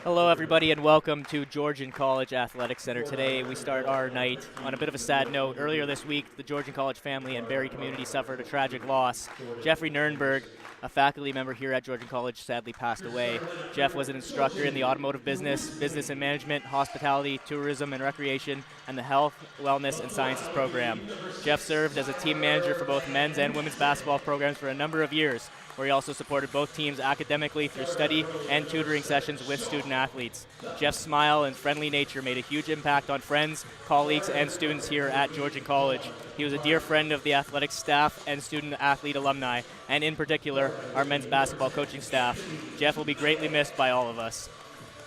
Hello everybody and welcome to Georgian College Athletic Centre. Today we start our night on a bit of a sad note. Earlier this week, the Georgian College family and Barrie community suffered a tragic loss. Jeffrey Nurnberg, a faculty member here at Georgian College, sadly passed away. Jeff was an instructor in the automotive business, business and management, hospitality, tourism and recreation, and the health, wellness, and sciences program. Jeff served as a team manager for both men's and women's basketball programs for a number of years, where he also supported both teams academically through study and tutoring sessions with student athletes. Jeff's smile and friendly nature made a huge impact on friends, colleagues, and students here at Georgian College. He was a dear friend of the athletic staff and student-athlete alumni, and in particular, our men's basketball coaching staff. Jeff will be greatly missed by all of us.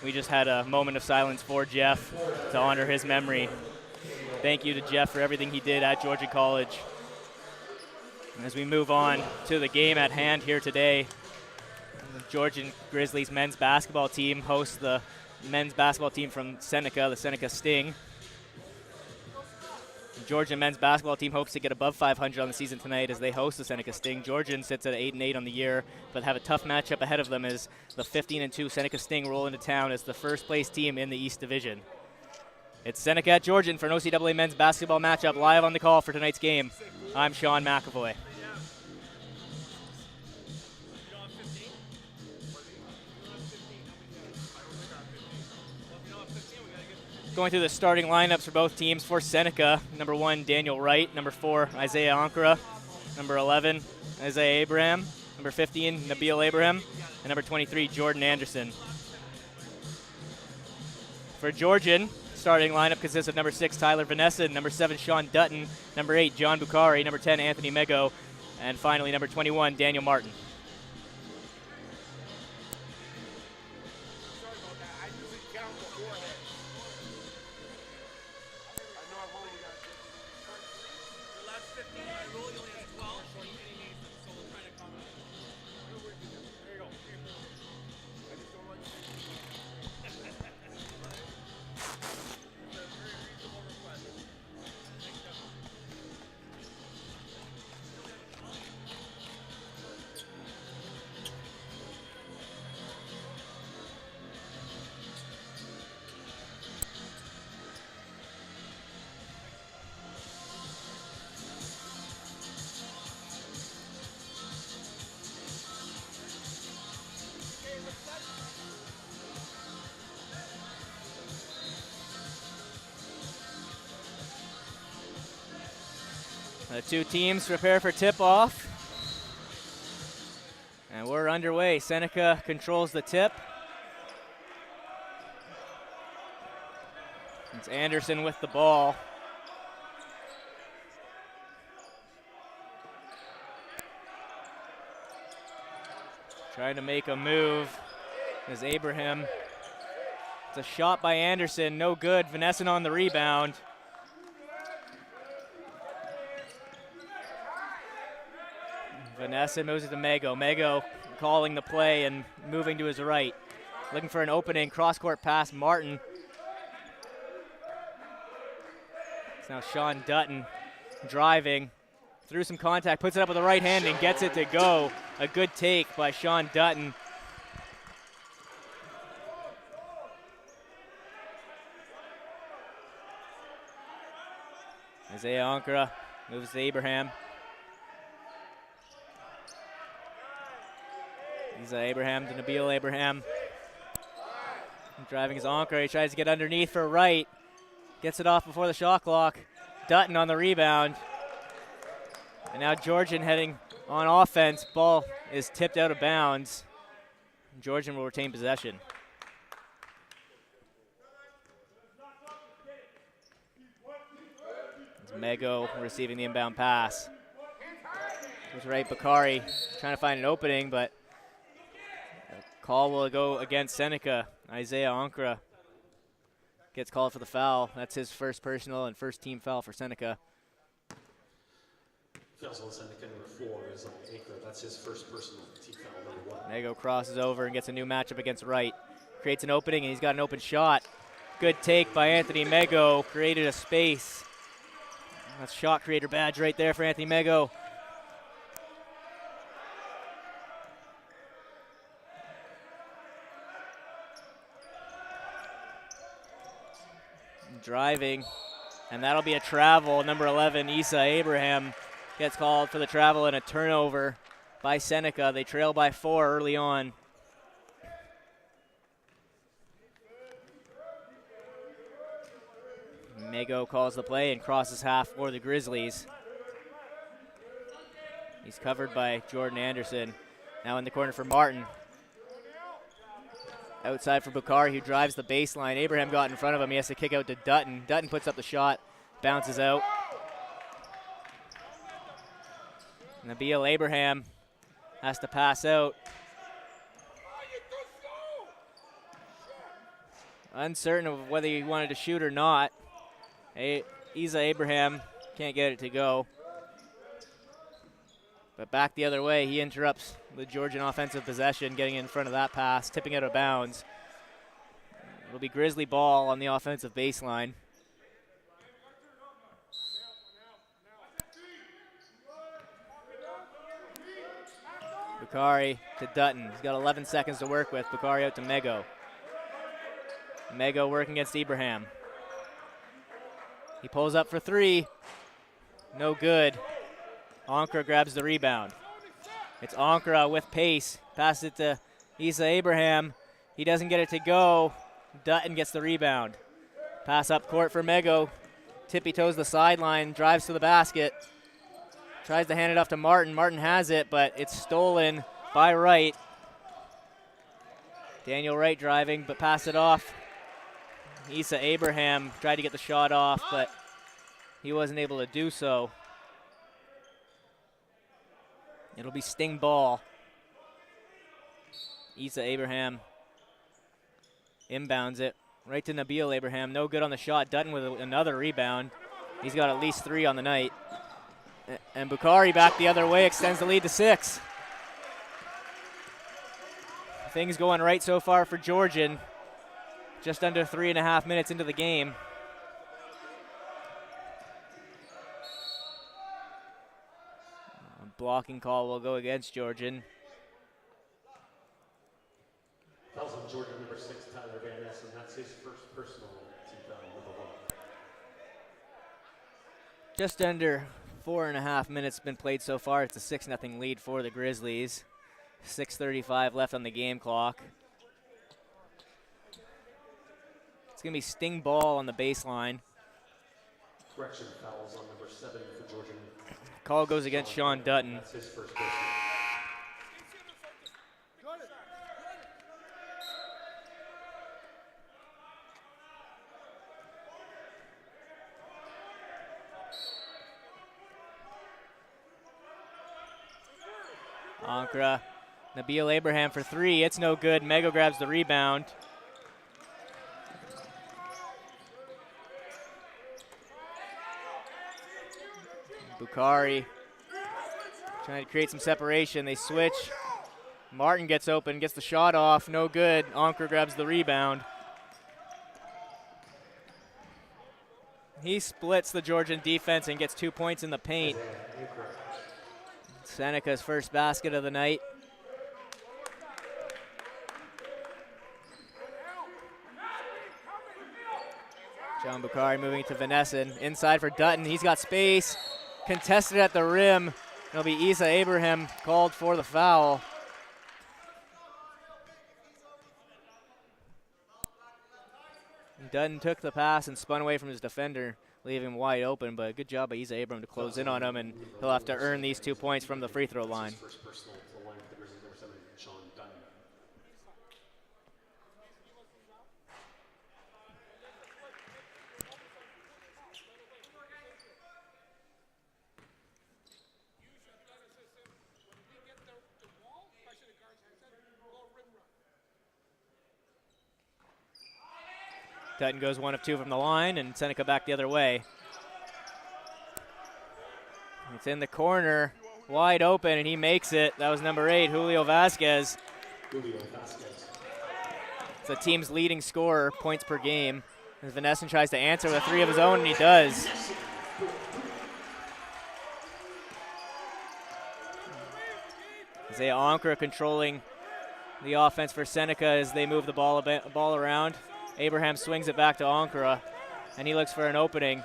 We just had a moment of silence for Jeff to honor his memory. Thank you to Jeff for everything he did at Georgian College. As we move on to the game at hand here today, the Georgian Grizzlies men's basketball team hosts the men's basketball team from Seneca, the Seneca Sting. The Georgian men's basketball team hopes to get above 500 on the season tonight as they host the Seneca Sting. Georgian sits at 8-8 on the year, but have a tough matchup ahead of them as the 15-2 Seneca Sting roll into town as the first place team in the East Division. It's Seneca at Georgian for an OCAA men's basketball matchup live on the call for tonight's game. I'm Sean McAvoy. Going through the starting lineups for both teams. For Seneca, number 1, Daniel Wright. Number 4, Isaiah Ankara. Number 11, Isaiah Abraham. Number 15, Nabil Abraham. And number 23, Jordan Anderson. For Georgian, starting lineup consists of number 6, Tyler Vanessa. Number 7, Sean Dutton. Number 8, John Bukhari. Number 10, Anthony Mego. And finally, number 21, Daniel Martin. The two teams prepare for tip-off. And we're underway. Seneca controls the tip. It's Anderson with the ball. Trying to make a move is Abraham. It's a shot by Anderson, no good. Vanessa on the rebound. Vanessa moves it to Mego. Mego calling the play and moving to his right. Looking for an opening, cross-court pass, Martin. It's now Sean Dutton driving. Through some contact, puts it up with the right hand and gets it to go. A good take by Sean Dutton. Isaiah Ankara moves to Abraham. Abraham to Nabil Abraham. Driving his Ankara. He tries to get underneath for right. Gets it off before the shot clock. Dutton on the rebound. And now Georgian heading on offense. Ball is tipped out of bounds. Georgian will retain possession. It's Mego receiving the inbound pass. Goes right, Bukhari trying to find an opening, but call will go against Seneca. Isaiah Ankara gets called for the foul. That's his first personal and first team foul for Seneca. Fouls on Seneca, number 4 is Ankara. That's his first personal team foul, number 1. Mego crosses over and gets a new matchup against Wright. Creates an opening and he's got an open shot. Good take by Anthony Mego. Created a space. That's shot creator badge right there for Anthony Mego. driving, and that'll be a travel. Number 11, Issa Abraham, gets called for the travel and a turnover by Seneca. They trail by 4 early on. Mego calls the play and crosses half for the Grizzlies. He's covered by Jordan Anderson. Now in the corner for Martin. Outside for Bukhari, who drives the baseline. Abraham got in front of him. He has to kick out to Dutton. Dutton puts up the shot, bounces out. Nabil Abraham has to pass out. Uncertain of whether he wanted to shoot or not. Issa Abraham can't get it to go. But back the other way, he interrupts the Georgian offensive possession, getting in front of that pass, tipping out of bounds. It'll be Grizzly ball on the offensive baseline. Bukhari to Dutton. He's got 11 seconds to work with. Bukhari out to Mego. Mego working against Abraham. He pulls up for 3. No good. Ankara grabs the rebound. It's Ankara with pace. Passes it to Issa Abraham. He doesn't get it to go. Dutton gets the rebound. Pass up court for Mego. Tippy toes the sideline, drives to the basket. Tries to hand it off to Martin. Martin has it, but it's stolen by Wright. Daniel Wright driving, but pass it off. Issa Abraham tried to get the shot off, but he wasn't able to do so. It'll be Sting ball. Issa Abraham inbounds it right to Nabil Abraham. No good on the shot. Dutton with another rebound. He's got at least 3 on the night. And Bukhari back the other way, extends the lead to 6. Things going right so far for Georgian. Just under 3.5 minutes into the game. Blocking call will go against Georgian. Fouls on Georgian number 6, Tyler Van Ness, and that's his first personal team foul, number 1. Just under 4.5 minutes been played so far. It's a 6-0 lead for the Grizzlies. 6:35 left on the game clock. It's going to be Sting ball on the baseline. Correction, fouls on number 7 for Georgian. Call goes against Sean Dutton. That's his first personal. Ankara, Nabil Abraham for 3. It's no good. Mego grabs the rebound. Bukhari trying to create some separation. They switch. Martin gets open, gets the shot off. No good. Ankara grabs the rebound. He splits the Georgian defense and gets 2 points in the paint. Seneca's first basket of the night. John Bukhari moving to Vanesson. Inside for Dutton. He's got space. Contested at the rim. It'll be Issa Abraham called for the foul. Dutton took the pass and spun away from his defender, leaving him wide open, but good job by Issa Abraham to close in on him, and he'll have to earn these 2 points from the free throw line. First personal to the line for the Grizzlies, number 7, Sean Dutton. Dutton goes 1 of 2 from the line, and Seneca back the other way. It's in the corner, wide open, and he makes it. That was number 8, Julio Vasquez. It's the team's leading scorer, points per game. As Vanesson tries to answer with 3 of his own, and he does. Isaiah Ankara controlling the offense for Seneca as they move the ball around. Abraham swings it back to Ankara. and he looks for an opening.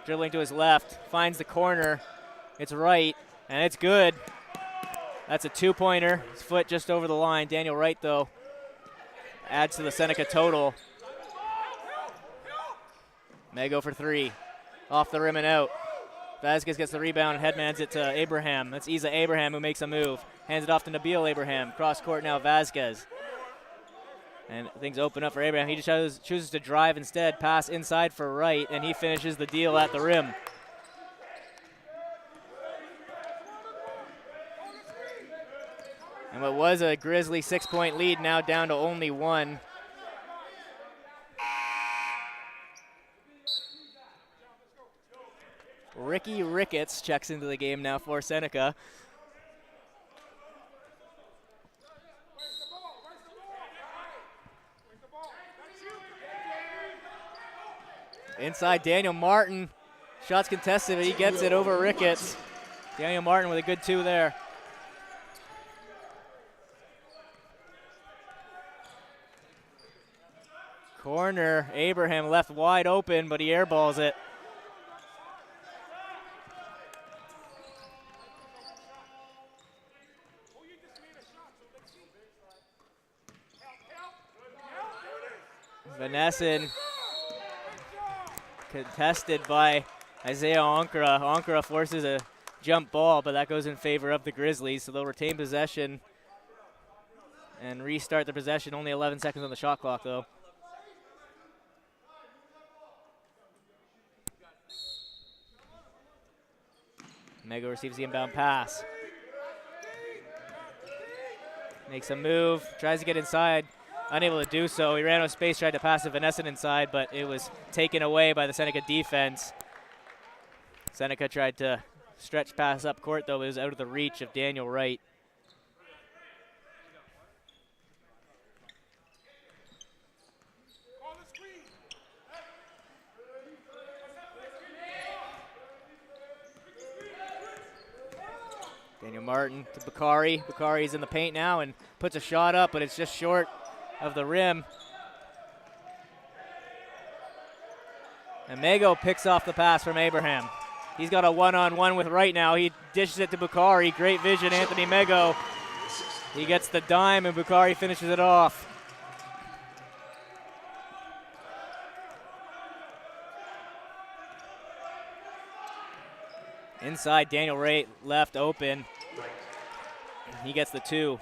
Dribbling to his left, finds the corner. It's right, and it's good. That's a 2-pointer. His foot just over the line. Daniel Wright, though, adds to the Seneca total. Mego for 3. Off the rim and out. Vasquez gets the rebound and headmans it to Abraham. That's Isa Abraham who makes a move. Hands it off to Nabil Abraham. Cross court now, Vasquez. And things open up for Abraham. He just chooses to drive instead, pass inside for Wright, and he finishes the deal at the rim. And what was a Grizzly 6-point lead now down to only 1. Ricky Ricketts checks into the game now for Seneca. Inside, Daniel Martin. Shots contested, but he gets it over Ricketts. Daniel Martin with a good 2 there. Corner, Abraham left wide open, but he airballs it. Vanesson contested by Isaiah Onkara. Onkara forces a jump ball, but that goes in favor of the Grizzlies, so they'll retain possession and restart the possession. Only 11 seconds on the shot clock, though. Mego receives the inbound pass. Makes a move, tries to get inside. Unable to do so. He ran out of space, tried to pass to Vanesson inside, but it was taken away by the Seneca defense. Seneca tried to stretch pass up court, though. It was out of the reach of Daniel Wright. Daniel Martin to Bakari. Bakari's in the paint now and puts a shot up, but it's just short of the rim. And Mego picks off the pass from Abraham. He's got a one-on-one with Wright now. He dishes it to Bakari. Great vision, Anthony Mego. He gets the dime, and Bakari finishes it off. Inside, Daniel Wright left open. He gets the 2.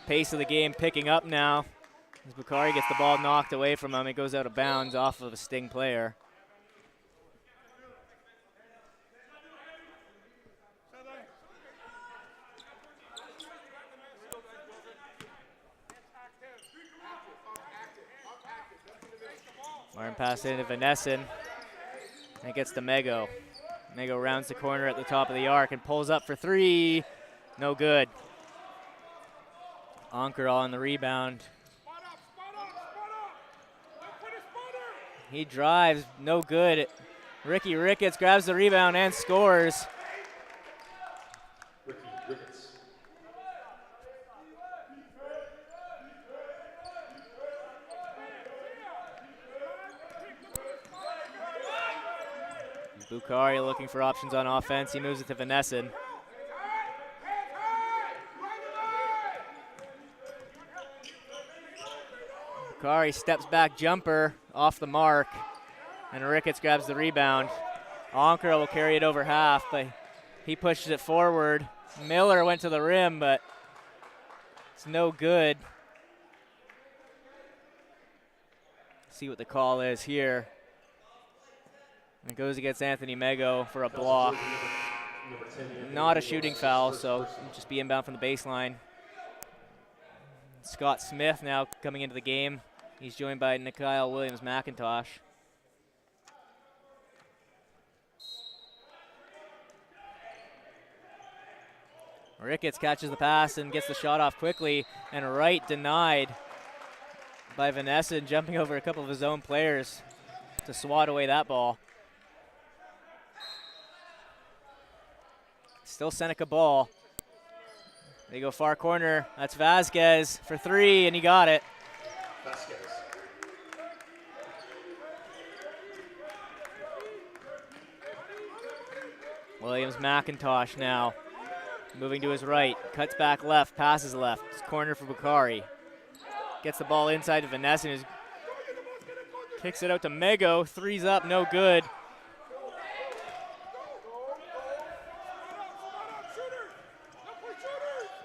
Pace of the game picking up now. As Bakari gets the ball knocked away from him, it goes out of bounds off of a Sting player. Martin passed it into Vanesson. And it gets to Mego. Mego rounds the corner at the top of the arc and pulls up for 3. No good. Onkara on the rebound. He drives, no good. Ricky Ricketts grabs the rebound and scores. Ricky Ricketts. Bakari looking for options on offense. He moves it to Vanesson. Bakari steps back jumper off the mark, and Ricketts grabs the rebound. Onkara will carry it over half, but he pushes it forward. Miller went to the rim, but it's no good. See what the call is here. And it goes against Anthony Mego for a block. Not a shooting foul, so it'll just be inbound from the baseline. Scott Smith now coming into the game. He's joined by Nikhil Williams-McIntosh. Ricketts catches the pass and gets the shot off quickly, and Wright denied by Vanesson, jumping over a couple of his own players to swat away that ball. Still Seneca ball. They go far corner. That's Vasquez for 3, and he got it. Vasquez. Williams McIntosh now moving to his right, cuts back left, passes left. It's corner for Bukhari. Gets the ball inside to Vanessa, who kicks it out to Mego. Three's up, no good.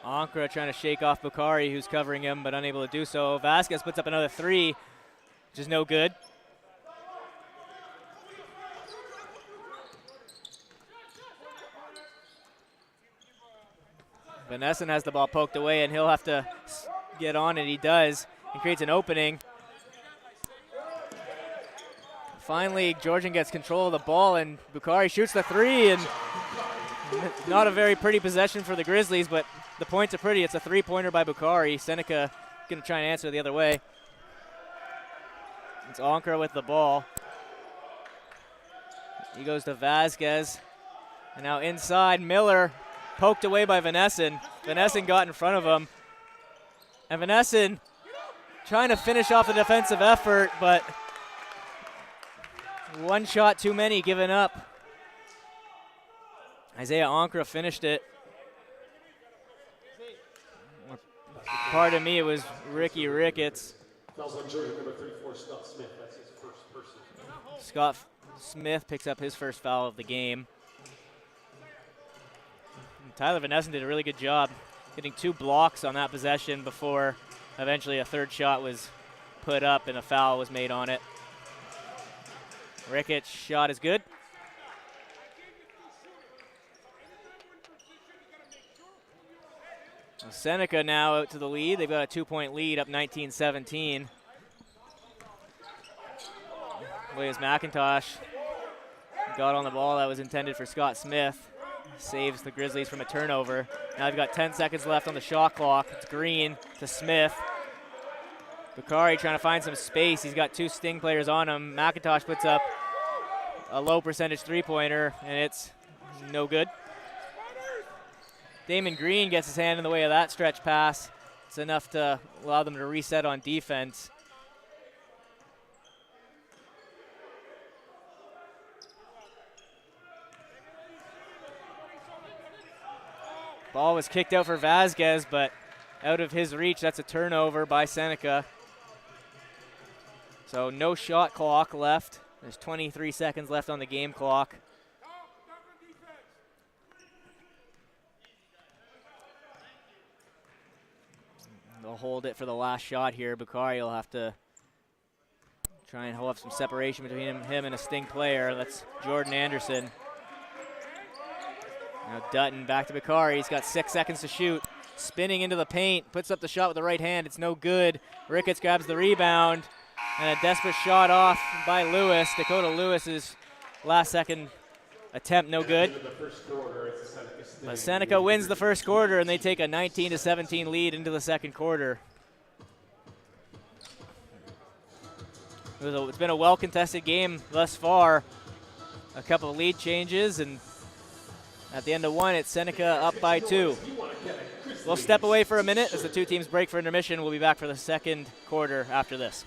Ankara trying to shake off Bukhari, who's covering him, but unable to do so. Vasquez puts up another three, which is no good. Vanessa has the ball poked away, and he'll have to get on it. He does, and creates an opening. Finally, Georgian gets control of the ball, and Bukhari shoots the three, and not a very pretty possession for the Grizzlies, but the points are pretty. It's a three-pointer by Bukhari. Seneca going to try and answer the other way. It's Ankara with the ball. He goes to Vasquez, and now inside, Miller poked away by Vanesson. Vanesson got in front of him. And Vanesson trying to finish off the defensive effort, but one shot too many given up. Isaiah Ankara finished it. Pardon me, it was Ricky Ricketts. Fouls on Georgian number 34, Scott Smith. That's his first personal. Scott Smith picks up his first foul of the game. And Tyler Vanesson did a really good job getting 2 blocks on that possession before eventually a third shot was put up and a foul was made on it. Ricketts' shot is good. Seneca now out to the lead. They've got a 2-point lead, up 19-17. Williams McIntosh got on the ball that was intended for Scott Smith. Saves the Grizzlies from a turnover. Now they've got 10 seconds left on the shot clock. It's Green to Smith. Bukhari trying to find some space. He's got 2 Sting players on him. McIntosh puts up a low percentage three-pointer, and it's no good. Damon Green gets his hand in the way of that stretch pass. It's enough to allow them to reset on defense. Ball was kicked out for Vasquez, but out of his reach. That's a turnover by Seneca. So no shot clock left. There's 23 seconds left on the game clock. They'll hold it for the last shot here. Bukhari will have to try and hold up some separation between him and a Sting player. That's Jordan Anderson. Now Dutton back to Bukhari. He's got 6 seconds to shoot. Spinning into the paint, puts up the shot with the right hand. It's no good. Ricketts grabs the rebound. And a desperate shot off by Lewis. Dakota Lewis's last second attempt, no good. But Seneca wins the first quarter, and they take a 19-17 lead into the second quarter. It's been a well-contested game thus far. A couple of lead changes, and at the end of one, it's Seneca up by 2. We'll step away for a minute as the two teams break for intermission. We'll be back for the second quarter after this.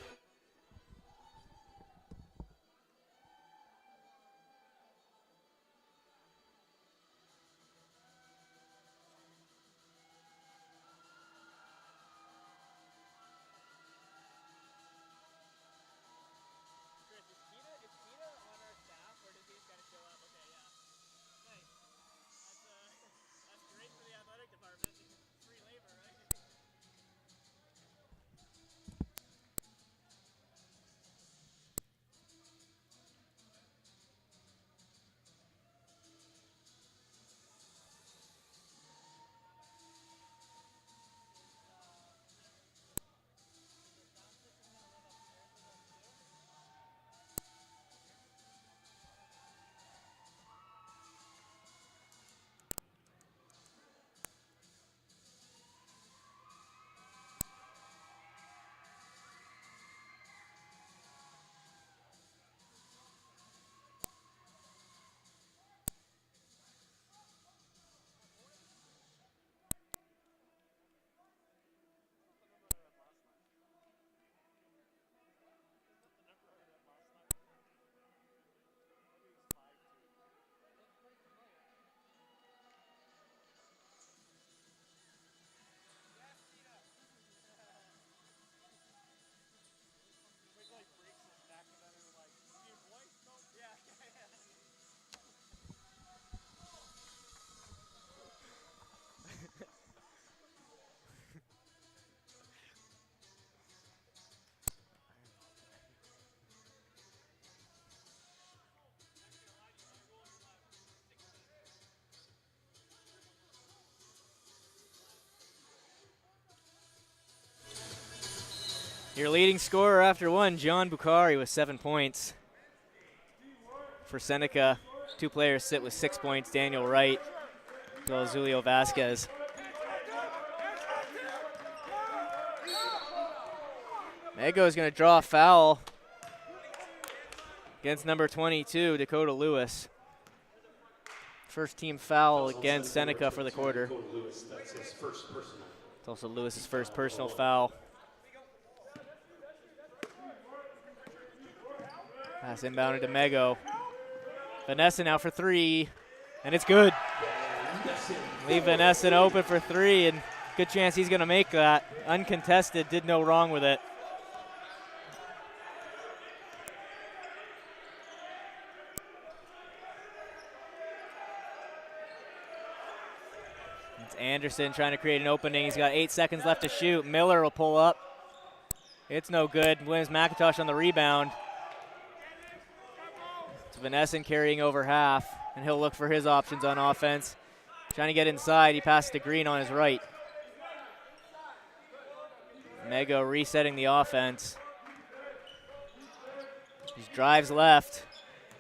Your leading scorer after one, John Bukhari with 7 points. For Seneca, 2 players sit with 6 points, Daniel Wright, as well as Julio Vasquez. Mego is going to draw a foul against number 22, Dakota Lewis. First team foul against Seneca for the quarter. It's also Lewis's first personal foul. Pass inbounded to Mego. Vanessa now for 3, and it's good. Leave Vanessa open for 3, and good chance he's going to make that. Uncontested, did no wrong with it. It's Anderson trying to create an opening. He's got 8 seconds left to shoot. Miller will pull up. It's no good. Williams McIntosh on the rebound. It's Vanessa carrying over half, and he'll look for his options on offense. Trying to get inside. He passes to Green on his right. Mego resetting the offense. He drives left.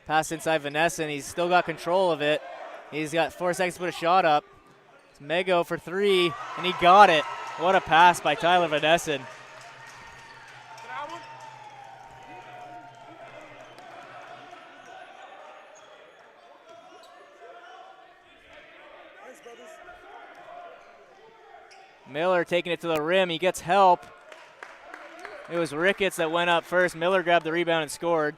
Pass inside Vanessa, and he's still got control of it. He's got 4 seconds to put a shot up. It's Mego for 3, and he got it. What a pass by Tyler Vanessa. Miller taking it to the rim. He gets help. It was Ricketts that went up first. Miller grabbed the rebound and scored.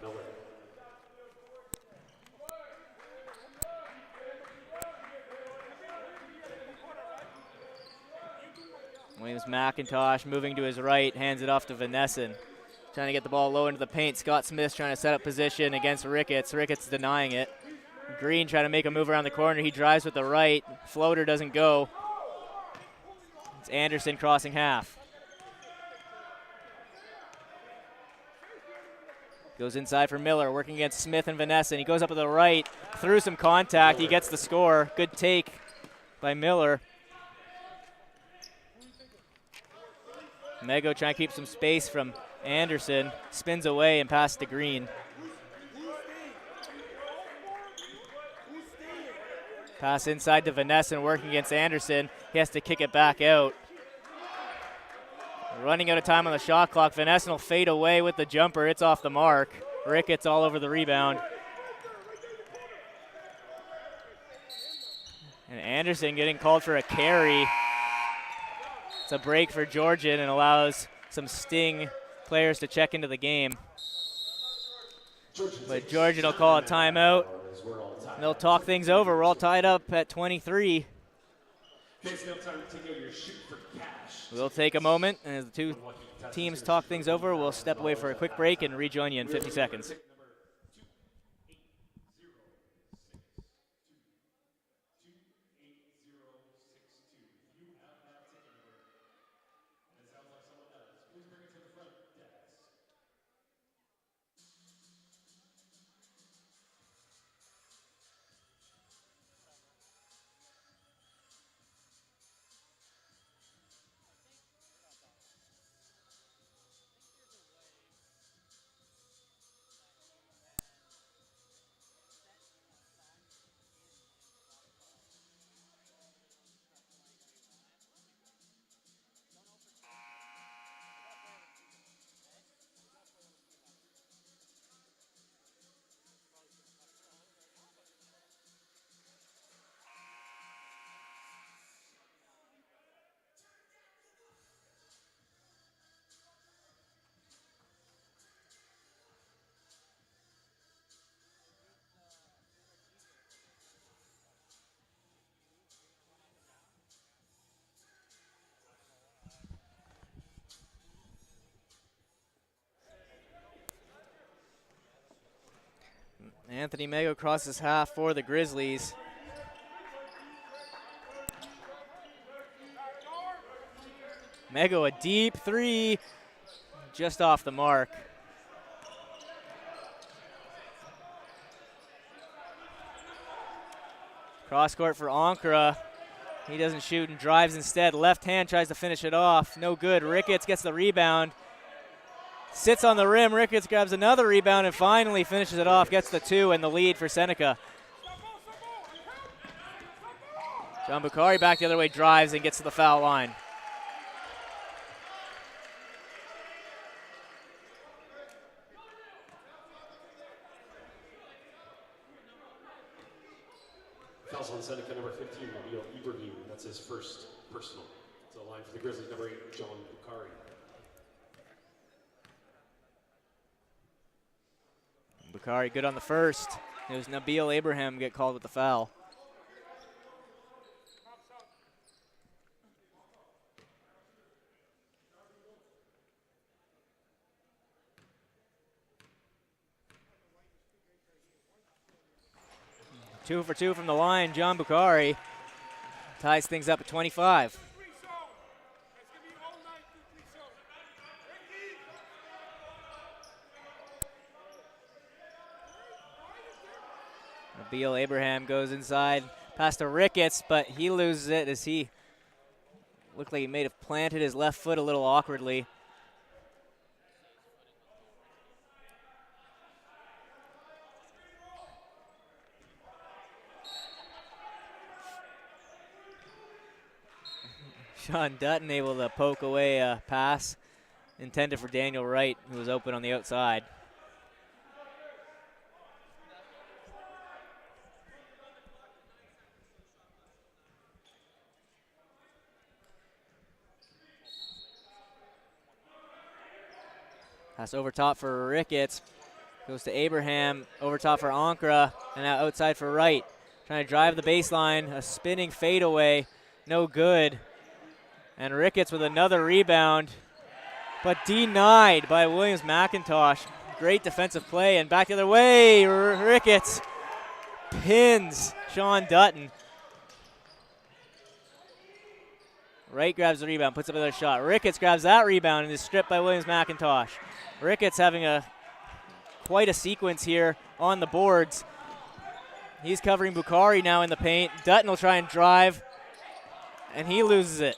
Williams McIntosh moving to his right, hands it off to Vanessa. Trying to get the ball low into the paint. Scott Smith trying to set up position against Ricketts. Ricketts denying it. Green trying to make a move around the corner. He drives with the right. Floater doesn't go. It's Anderson crossing half. Goes inside for Miller, working against Smith and Vanessa, and he goes up to the right, through some contact. He gets the score. Good take by Miller. Mego trying to keep some space from Anderson. Spins away and passes to Green. Pass inside to Vanessa, working against Anderson. He has to kick it back out. Running out of time on the shot clock. Vanessa will fade away with the jumper. It's off the mark. Ricketts all over the rebound. And Anderson getting called for a carry. It's a break for Georgian and allows some Sting players to check into the game. But Georgian will call a timeout. And they'll talk things over. We're all tied up at 23. We'll take a moment, and as the two teams talk things over, we'll step away for a quick break and rejoin you in 50 seconds. Anthony Mego crosses half for the Grizzlies. Mego a deep 3, just off the mark. Cross court for Ankara. He doesn't shoot and drives instead. Left hand tries to finish it off. No good. Ricketts gets the rebound. sits on the rim. Ricketts grabs another rebound and finally finishes it off, gets the 2 and the lead for Seneca. John Bukhari back the other way, drives and gets to the foul line. Fouls on Seneca, number 15, Nabil Ibrahim. That's his first personal. It's a line for the Grizzlies, number 8, John Bukhari. Bukhari good on the first. It was Nabil Abraham get called with the foul. Two for 2 from the line. John Bukhari ties things up at 25. Nabil Abraham goes inside, past to Ricketts, but he loses it as he looked like he may have planted his left foot a little awkwardly. Sean Dutton able to poke away a pass intended for Daniel Wright, who was open on the outside. Pass over top for Ricketts. Goes to Abraham, over top for Ankra, and now outside for Wright. Trying to drive the baseline, a spinning fadeaway, no good. And Ricketts with another rebound, but denied by Williams McIntosh. Great defensive play, and back the other way, Ricketts pins Sean Dutton. Wright grabs the rebound, puts up another shot. Ricketts grabs that rebound and is stripped by Williams McIntosh. Ricketts having quite a sequence here on the boards. He's covering Bukhari now in the paint. Dutton will try and drive, and he loses it.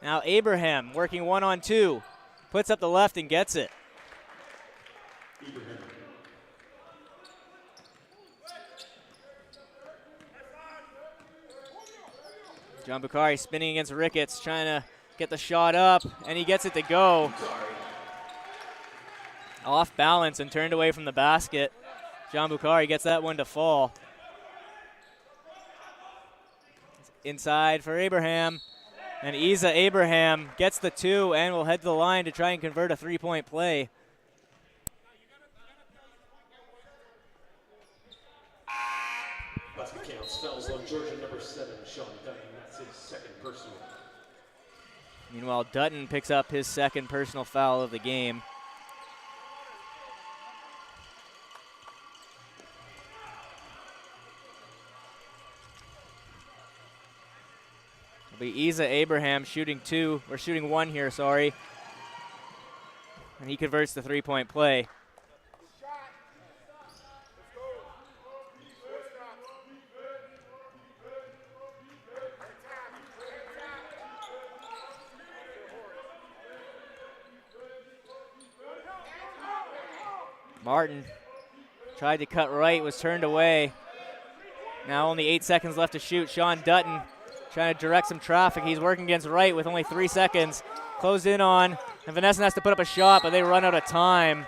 Now Abraham working 1-on-2, puts up the left and gets it. John Bukhari spinning against Ricketts, trying to get the shot up, and he gets it to go. Off balance and turned away from the basket. John Bukhari gets that one to fall. Inside for Abraham. And Isa Abraham gets the 2 and will head to the line to try and convert a 3-point play. Basket counts. Fouls on Georgian number 7, Sean Dutton. That's his second personal. Meanwhile, Dutton picks up his second personal foul of the game. It'll be Isa Abraham shooting 1 here, sorry. And he converts the 3-point play. Martin tried to cut right, was turned away. Now only 8 seconds left to shoot. Sean Dutton trying to direct some traffic. He's working against Wright with only 3 seconds. Closed in on, and Vanessa has to put up a shot, but they run out of time.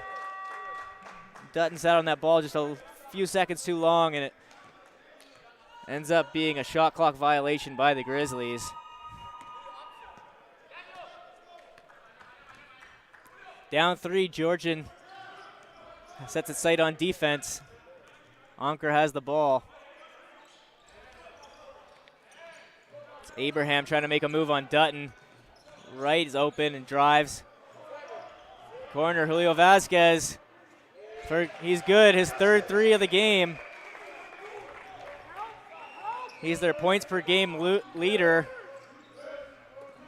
Dutton sat on that ball just a few seconds too long, and it ends up being a shot clock violation by the Grizzlies. Down 3, Georgian sets its sight on defense. Anker has the ball. It's Abraham trying to make a move on Dutton. Wright is open and drives. Corner, Julio Vasquez. He's good, his third 3 of the game. He's their points per game leader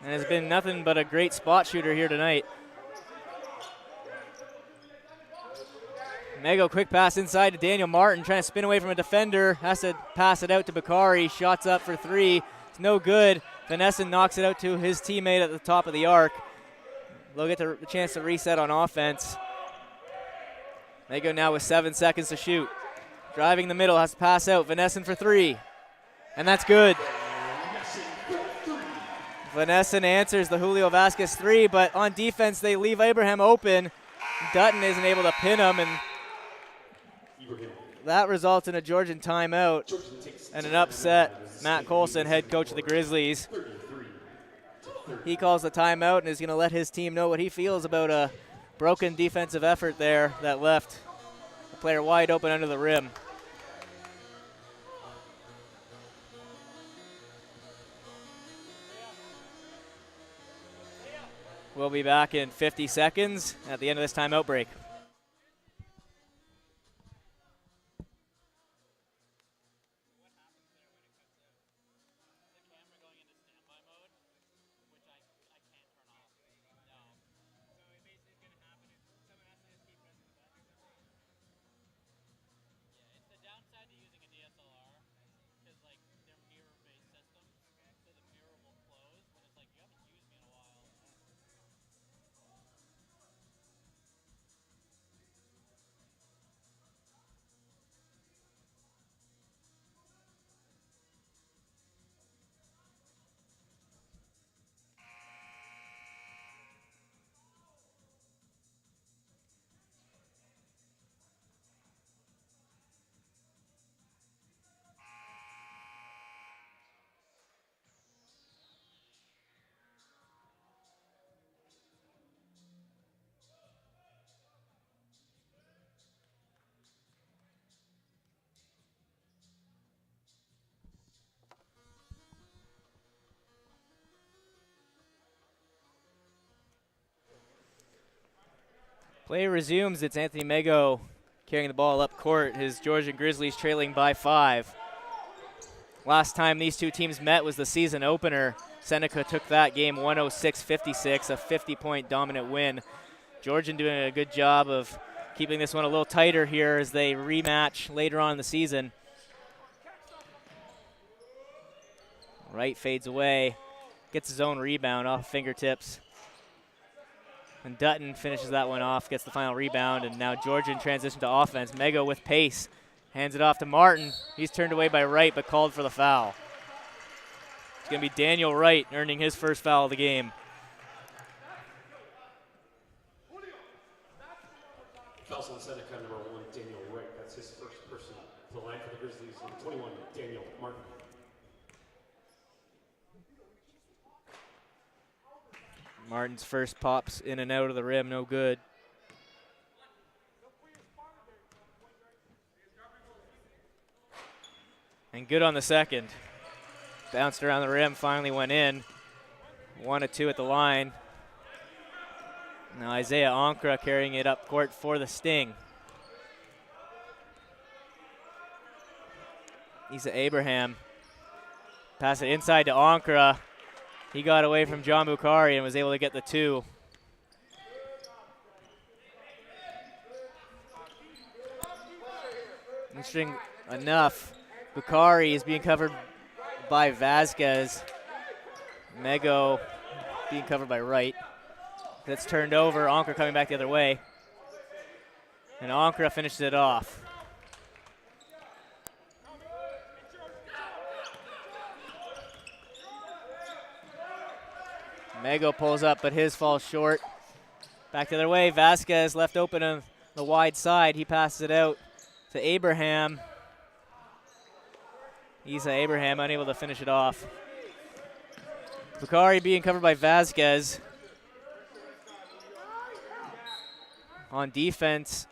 and has been nothing but a great spot shooter here tonight. Mego quick pass inside to Daniel Martin, trying to spin away from a defender, has to pass it out to Bukhari. Shots up for 3, it's no good. Vanessa knocks it out to his teammate at the top of the arc. they'll get the chance to reset on offense. They go now with 7 seconds to shoot. Driving the middle, has to pass out. Vanesson for 3. And that's good. Vanesson answers the Julio Vasquez 3, but on defense they leave Abraham open. Dutton isn't able to pin him, and that results in a Georgian timeout and an upset. Matt Colson, head coach of the Grizzlies. He calls the timeout and is going to let his team know what he feels about a broken defensive effort there that left the player wide open under the rim. We'll be back in 50 seconds at the end of this timeout break. Play resumes. It's Anthony Mego carrying the ball up court. His Georgian Grizzlies trailing by 5. Last time these two teams met was the season opener. Seneca took that game 106-56, a 50-point dominant win. Georgian doing a good job of keeping this one a little tighter here as they rematch later on in the season. Wright fades away, gets his own rebound off fingertips. And Dutton finishes that one off, gets the final rebound, and now Georgian transition to offense. Mego with pace, hands it off to Martin. He's turned away by Wright, but called for the foul. It's going to be Daniel Wright earning his first foul of the game. Fouls on Seneca, number 1, Daniel Wright. That's his first personal. The line for the Grizzlies, number 21, Daniel Martin. Martin's first pops in and out of the rim, no good. And good on the second. Bounced around the rim, finally went in. 1 of 2 at the line. Now Isaiah Ankra carrying it up court for the Sting. Isa Abraham. Pass it inside to Ankra. He got away from John Bukhari and was able to get the 2. Interesting enough, Bukhari is being covered by Vasquez. Mego being covered by Wright. That's turned over. Ankra coming back the other way. And Ankra finishes it off. Mego pulls up, but his falls short. Back the other way. Vasquez left open on the wide side. He passes it out to Abraham. Isa Abraham unable to finish it off. Bukhari being covered by Vasquez. On defense,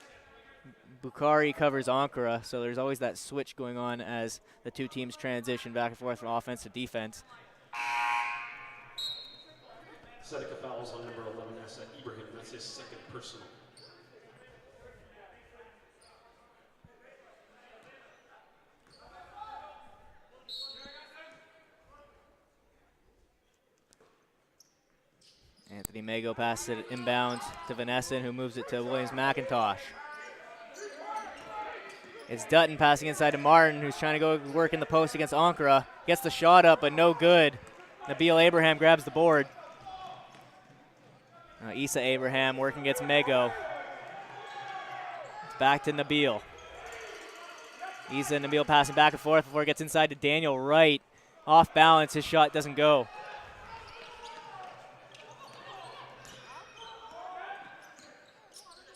Bukhari covers Ankara, so there's always that switch going on as the two teams transition back and forth from offense to defense. Seneca fouls on number 11, Asa Ibrahim. That's his second personal. Anthony Mego passes it inbound to Vanesson, who moves it to Williams McIntosh. It's Dutton passing inside to Martin, who's trying to go work in the post against Ankara. Gets the shot up, but no good. Nabil Abraham grabs the board. Issa Abraham working against Mego. It's back to Nabil. Issa and Nabil passing back and forth before it gets inside to Daniel Wright. Off balance, his shot doesn't go.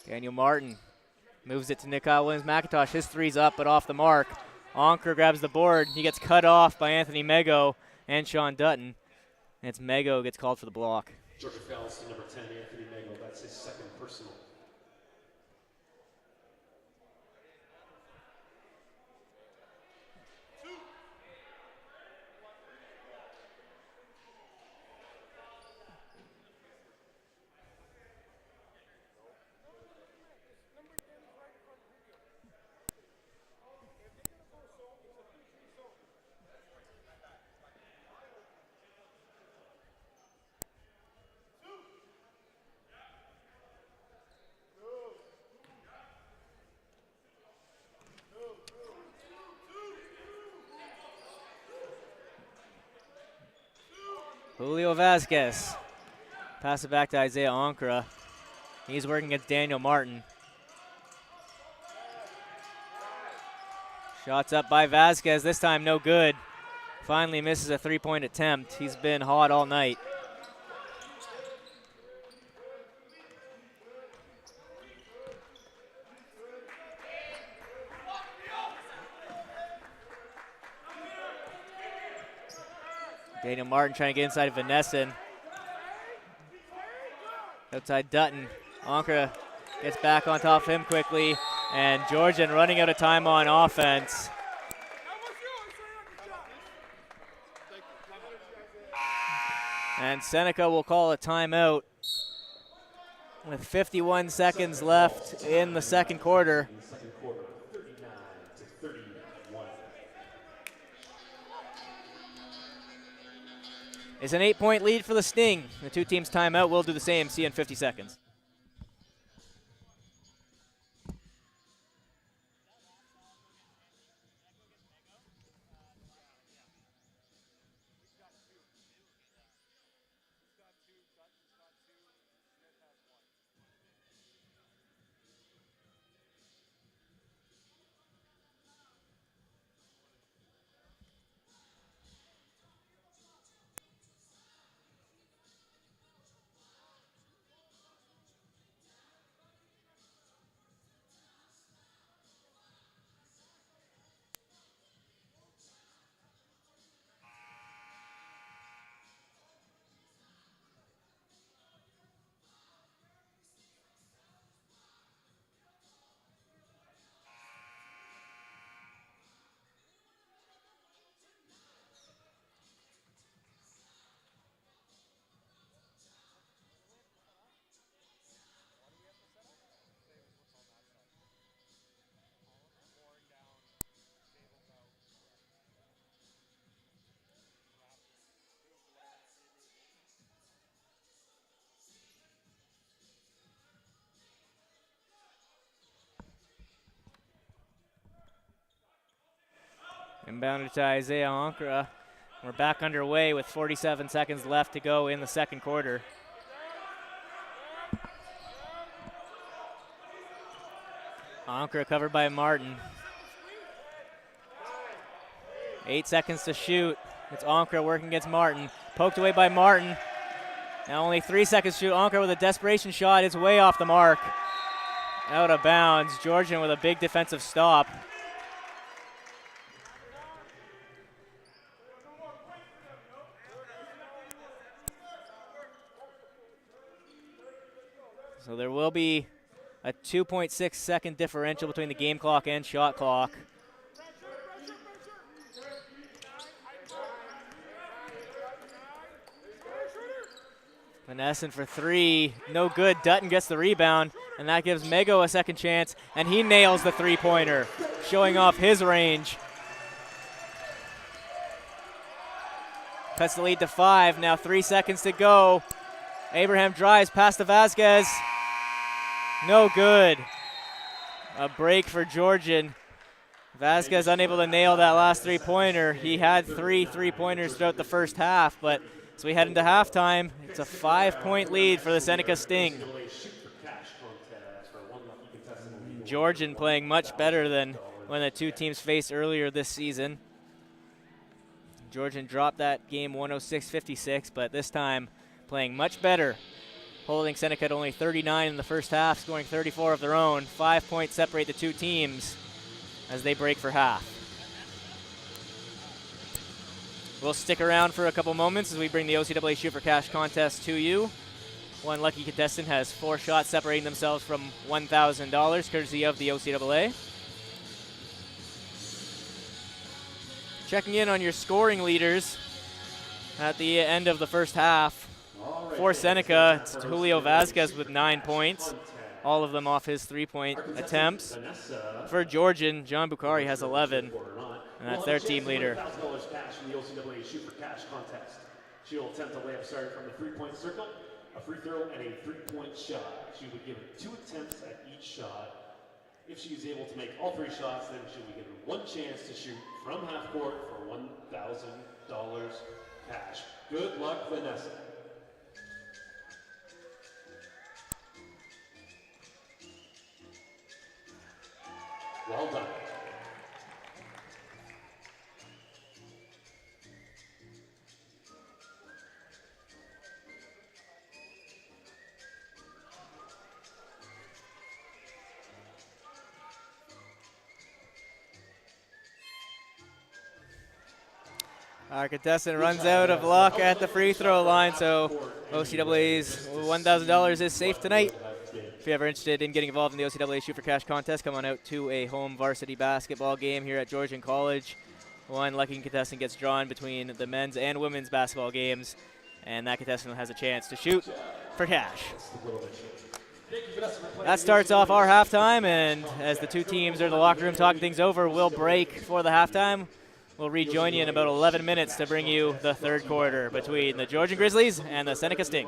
Daniel Martin moves it to Nikhil Williams-McIntosh. His three's up, but off the mark. Onker grabs the board. He gets cut off by Anthony Mego and Sean Dutton. And it's Mego who gets called for the block. Georgia fouls to number 10, Anthony Mego. That's his second personal. Julio Vasquez. Pass it back to Isaiah Onkra. He's working against Daniel Martin. Shots up by Vasquez. This time no good. Finally misses a three-point attempt. He's been hot all night. Daniel Martin trying to get inside of Vanesson. Outside Dutton. Onkra gets back on top of him quickly. And Georgian running out of time on offense. And Seneca will call a timeout with 51 seconds left in the second quarter. It's an 8-point lead for the Sting. The two teams timeout. We'll do the same. See you in 50 seconds. Inbounded to Isaiah Onkra. We're back underway with 47 seconds left to go in the second quarter. Onkra covered by Martin. 8 seconds to shoot. It's Onkra working against Martin. Poked away by Martin. Now only 3 seconds to shoot. Onkra with a desperation shot. It's way off the mark. Out of bounds. Georgian with a big defensive stop. So there will be a 2.6 second differential between the game clock and shot clock. Vanesson for three, no good. Dutton gets the rebound, and that gives Mego a second chance, and he nails the three-pointer, showing off his range. Cuts the lead to 5, now 3 seconds to go. Abraham drives past to Vasquez. No good. A break for Georgian. Vasquez unable to nail that last three-pointer. He had 3 three-pointers throughout the first half, but As we head into halftime, it's a 5-point lead for the Seneca Sting. Georgian playing much better than when the two teams faced earlier this season. Georgian dropped that game 106-56, but this time playing much better, holding Seneca at only 39 in the first half, scoring 34 of their own. 5 points separate the two teams as they break for half. We'll stick around for a couple moments as we bring the OCAA Shoot for Cash contest to you. One lucky contestant has 4 shots separating themselves from $1,000, courtesy of the OCAA. Checking in on your scoring leaders at the end of the first half. For Seneca, it's Julio Vasquez with 9 points, all of them off his 3-point attempts. For Georgian, John Bukhari has 11, and that's their team leader. $1,000 cash from the OCAA Shoot for Cash contest. She'll attempt a layup starting from the 3-point circle, a free throw, and a 3-point shot. She would give it 2 attempts at each shot. If she is able to make all 3 shots, then she'll be given 1 chance to shoot from half court for $1,000 cash. Good luck, Vanessa. Well done. Our contestant runs out of luck at the free throw line, so OCAA's $1,000 is safe tonight. If you're ever interested in getting involved in the OCAA Shoot for Cash contest, come on out to a home varsity basketball game here at Georgian College. One lucky contestant gets drawn between the men's and women's basketball games, and that contestant has a chance to shoot for cash. That starts off our halftime, and as the two teams are in the locker room talking things over, we'll break for the halftime. We'll rejoin you in about 11 minutes to bring you the third quarter between the Georgian Grizzlies and the Seneca Sting.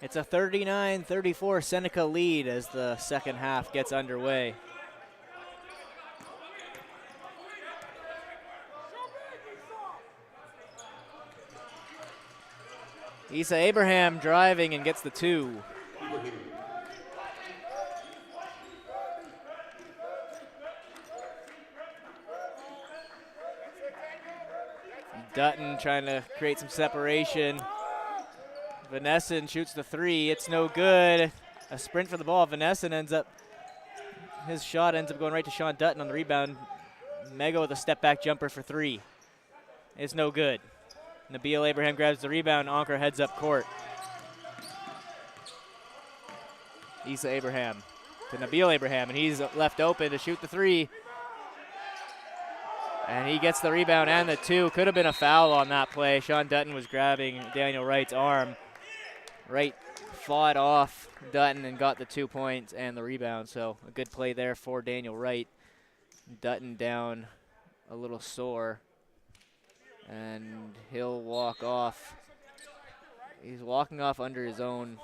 It's a 39-34 Seneca lead as the second half gets underway. Issa Abraham driving and gets the 2. Dutton trying to create some separation. Vanessa shoots the 3. It's no good. A sprint for the ball. Vanessa his shot ends up going right to Sean Dutton on the rebound. Mego with a step back jumper for 3. It's no good. Nabil Abraham grabs the rebound. Anker heads up court. Issa Abraham to Nabil Abraham, and he's left open to shoot the 3. And he gets the rebound and the 2. Could have been a foul on that play. Sean Dutton was grabbing Daniel Wright's arm. Wright fought off Dutton and got the 2 points and the rebound. So a good play there for Daniel Wright. Dutton down a little sore. And he'll walk off. He's walking off under his own.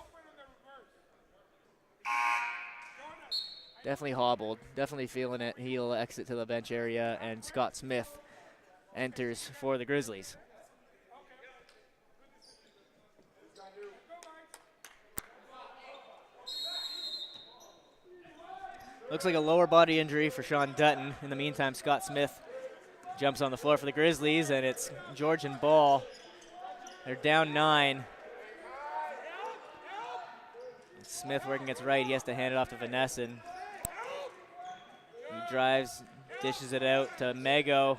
Definitely hobbled, definitely feeling it. He'll exit to the bench area, and Scott Smith enters for the Grizzlies. Looks like a lower body injury for Sean Dutton. In the meantime, Scott Smith jumps on the floor for the Grizzlies, and it's Georgian ball. They're down 9. Smith working against Wright. He has to hand it off to Vanessa. He drives, dishes it out to Mego.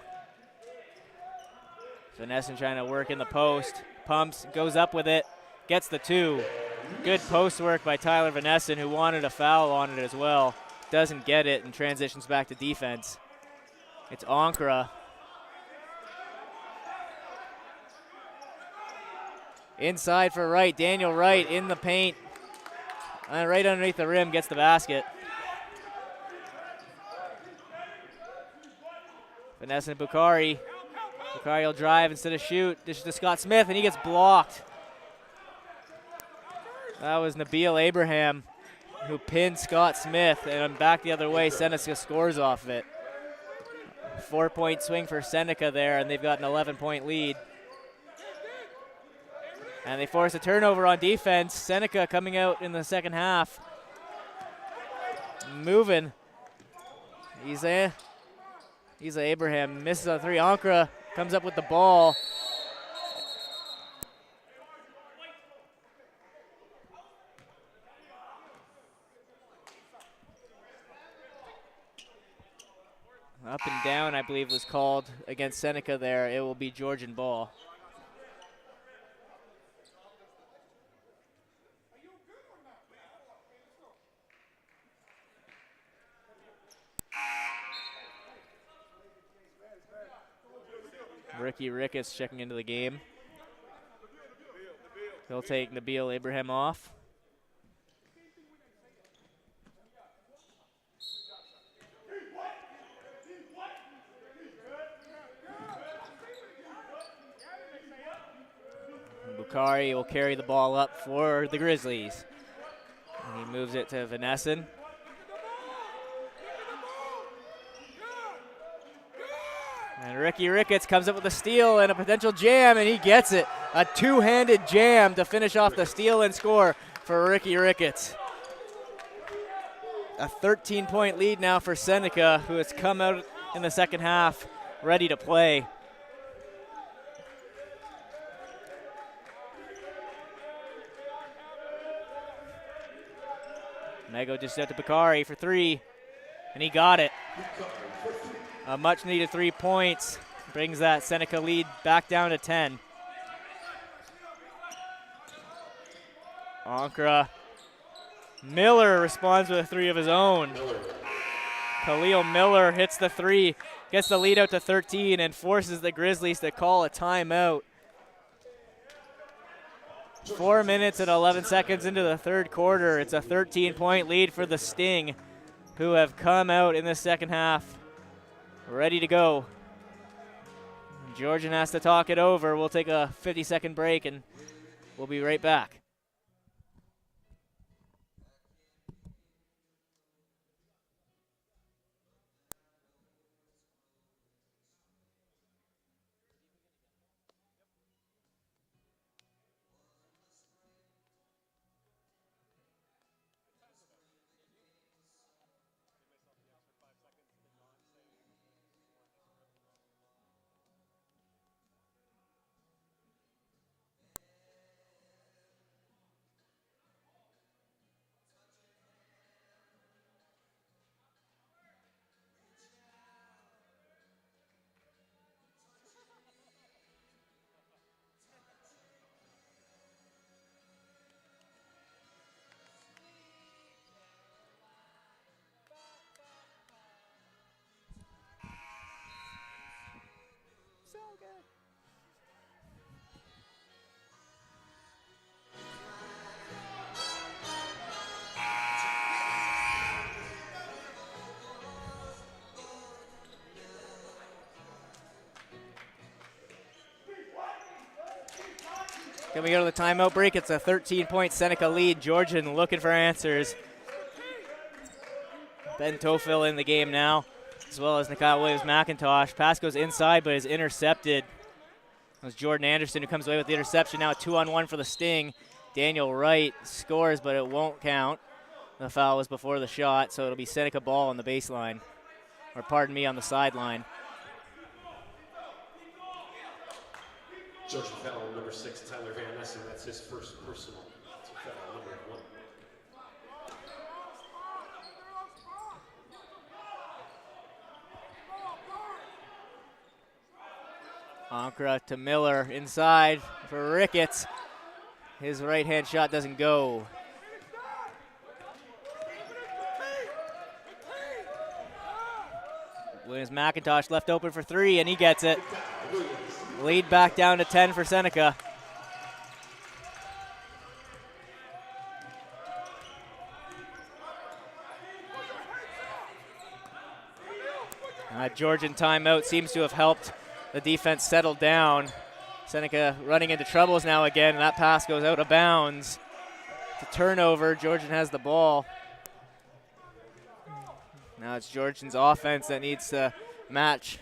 Vanessa trying to work in the post. Pumps, goes up with it, gets the 2. Good post work by Tyler Vanessa, who wanted a foul on it as well. Doesn't get it and transitions back to defense. It's Ankara. Inside for Wright. Daniel Wright in the paint. Right underneath the rim, gets the basket. Vanessa and Bukhari. Bukhari will drive instead of shoot. Dishes to Scott Smith, and he gets blocked. That was Nabil Abraham who pinned Scott Smith, and back the other way, Seneca scores off of it. 4-point swing for Seneca there, and they've got an 11-point lead. And they force a turnover on defense. Seneca coming out in the second half. Moving. Issa Abraham misses a 3. Ankara comes up with the ball. Up and down, I believe, was called against Seneca there. It will be Georgian ball. Ricky Ricketts checking into the game. He'll take Nabil Abraham off. Bukhari will carry the ball up for the Grizzlies. And he moves it to Vanessa. And Ricky Ricketts comes up with a steal and a potential jam, and he gets it. A two-handed jam to finish off the steal and score for Ricky Ricketts. A 13-point lead now for Seneca, who has come out in the second half ready to play. Mego just out to Bukhari for 3, and he got it. A much-needed 3 points brings that Seneca lead back down to 10. Ankara. Miller responds with a 3 of his own. Khalil Miller hits the 3, gets the lead out to 13, and forces the Grizzlies to call a timeout. 4 minutes and 11 seconds into the third quarter. It's a 13-point lead for the Sting, who have come out in the second half ready to go. Georgian has to talk it over. We'll take a 50-second break, and we'll be right back. Coming out of the timeout break, it's a 13-point Seneca lead. Georgian looking for answers. Ben Tofil in the game now, as well as Nikyle Williams-McIntosh. Pass goes inside, but is intercepted. It was Jordan Anderson who comes away with the interception. Now a 2-on-1 for the Sting. Daniel Wright scores, but it won't count. The foul was before the shot, so it'll be Seneca ball on the baseline. Or pardon me, on the sideline. Georgian foul number 6, Tyler Van Nessen. That's his first personal. That's foul number 1. Ankra to Miller inside for Ricketts. His right-hand shot doesn't go. Williams-McIntosh left open for 3, and he gets it. Lead back down to 10 for Seneca. Georgian timeout seems to have helped the defense settle down. Seneca running into troubles now again, and that pass goes out of bounds. It's a turnover. Georgian has the ball. Now it's Georgian's offense that needs to match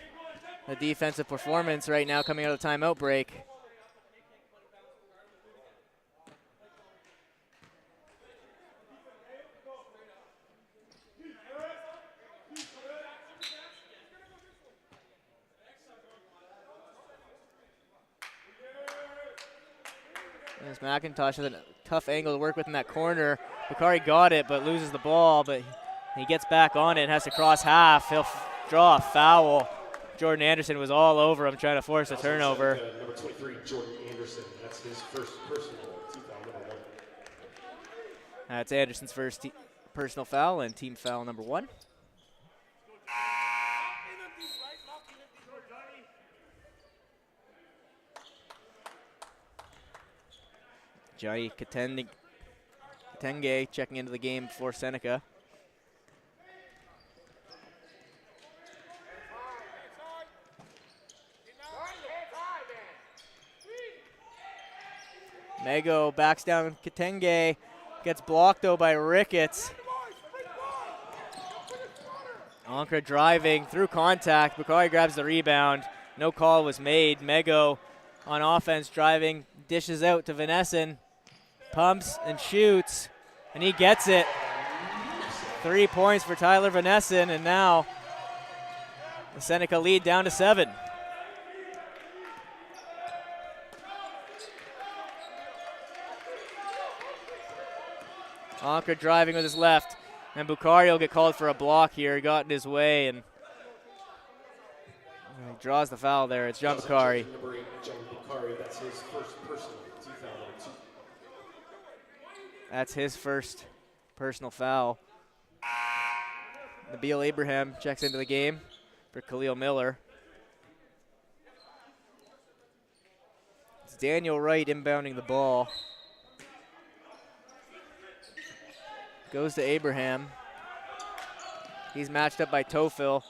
the defensive performance right now coming out of the timeout break. As McIntosh has a tough angle to work with in that corner. Bakari got it but loses the ball, but he gets back on it and has to cross half. He'll draw a foul. Jordan Anderson was all over him trying to force a turnover. Number 23, Jordan Anderson. That's his first personal. Team foul number 1. That's Anderson's first personal foul and team foul number 1. Johnny Katenge checking into the game for Seneca. Mego backs down Katenge, gets blocked though by Ricketts. Ankra driving through contact. Bakari grabs the rebound. No call was made. Mego on offense driving, dishes out to Van Nessen. Pumps and shoots, and he gets it. 3 points for Tyler Van Nessen, and now the Seneca lead down to 7. Ankra driving with his left, and Bakari will get called for a block here. He got in his way, and he draws the foul there. It's John Bakari. That's his first personal. Team foul number 2. That's his first personal foul. Nabil Abraham checks into the game for Khalil Miller. It's Daniel Wright inbounding the ball. Goes to Abraham. He's matched up by Tofil.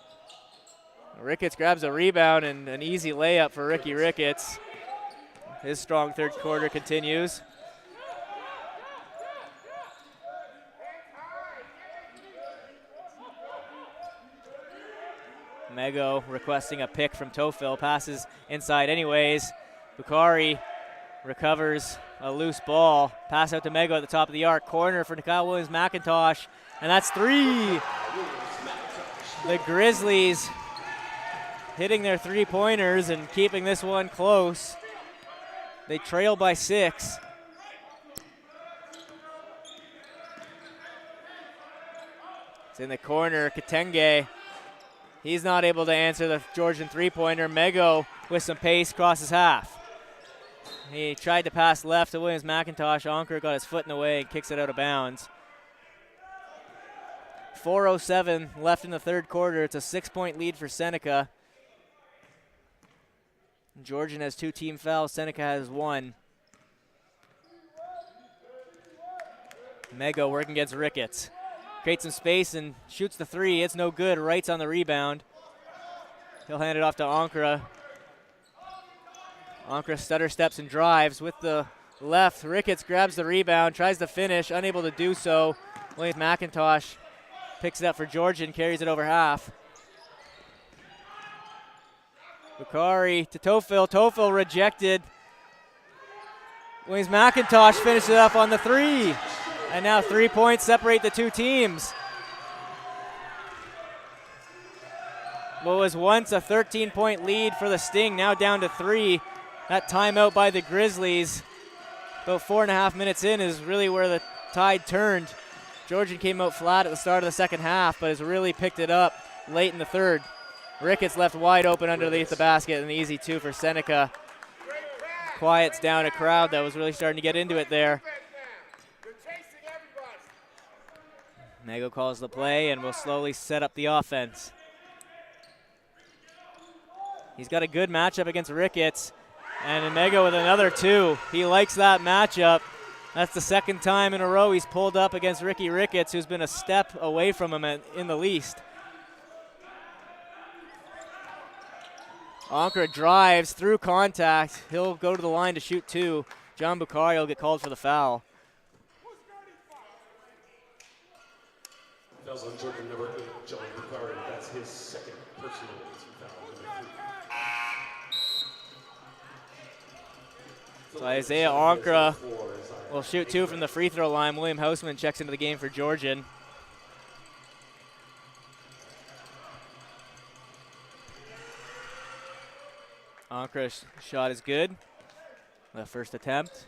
Ricketts grabs a rebound and an easy layup for Ricky Ricketts. His strong third quarter continues. Mego requesting a pick from Tofil. Passes inside anyways. Bakari recovers a loose ball. Pass out to Mego at the top of the arc. Corner for Nikyle Williams-McIntosh. And that's 3. The Grizzlies hitting their 3-pointers and keeping this one close. They trail by 6. It's in the corner. Katenge. He's not able to answer the Georgian 3-pointer. Mego with some pace crosses half. He tried to pass left to Williams-McIntosh. Ankra got his foot in the way and kicks it out of bounds. 4:07 left in the third quarter. It's a 6-point lead for Seneca. Georgian has 2 team fouls. Seneca has 1. Mego working against Ricketts. Creates some space and shoots the 3. It's no good. Wright's on the rebound. He'll hand it off to Ankra. Ankra stutter steps and drives with the left. Ricketts grabs the rebound, tries to finish, unable to do so. Williams McIntosh picks it up for Georgian, carries it over half. Bukhari to Tofil. Tofil rejected. Williams McIntosh finishes it up on the three. And now 3 points separate the two teams. What was once a 13-point lead for the Sting, now down to 3. That timeout by the Grizzlies, about 4.5 minutes in, is really where the tide turned. Georgian came out flat at the start of the second half, but has really picked it up late in the third. Ricketts left wide open underneath the basket, and the easy two for Seneca. Quiets down a crowd that was really starting to get into it there. Mego calls the play and will slowly set up the offense. He's got a good matchup against Ricketts, and Mego with another two. He likes that matchup. That's the second time in a row he's pulled up against Ricky Ricketts, who's been a step away from him in the least. Ankra drives through contact. He'll go to the line to shoot two. John Bukhari will get called for the foul. Fouls on Georgian number 8, John Bukhari. That's his second personal foul. So Isaiah Ankra will shoot two from the free throw line. William Houseman checks into the game for Georgian. Ankra's shot is good. The first attempt.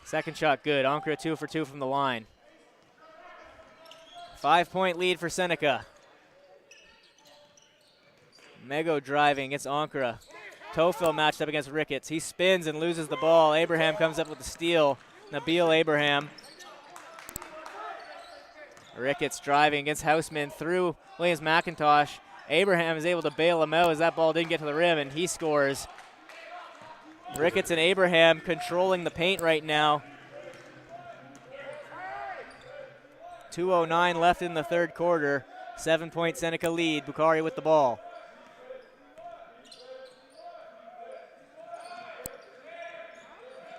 Second shot good. Ankra 2 for 2 from the line. 5-point lead for Seneca. Mego driving against Ankra. Tofil matched up against Ricketts. He spins and loses the ball. Abraham comes up with the steal. Nabil Abraham. Ricketts driving against Houseman through Williams McIntosh. Abraham is able to bail him out as that ball didn't get to the rim, and he scores. Ricketts and Abraham controlling the paint right now. 2:09 left in the third quarter. 7-point Seneca lead. Bukhari with the ball.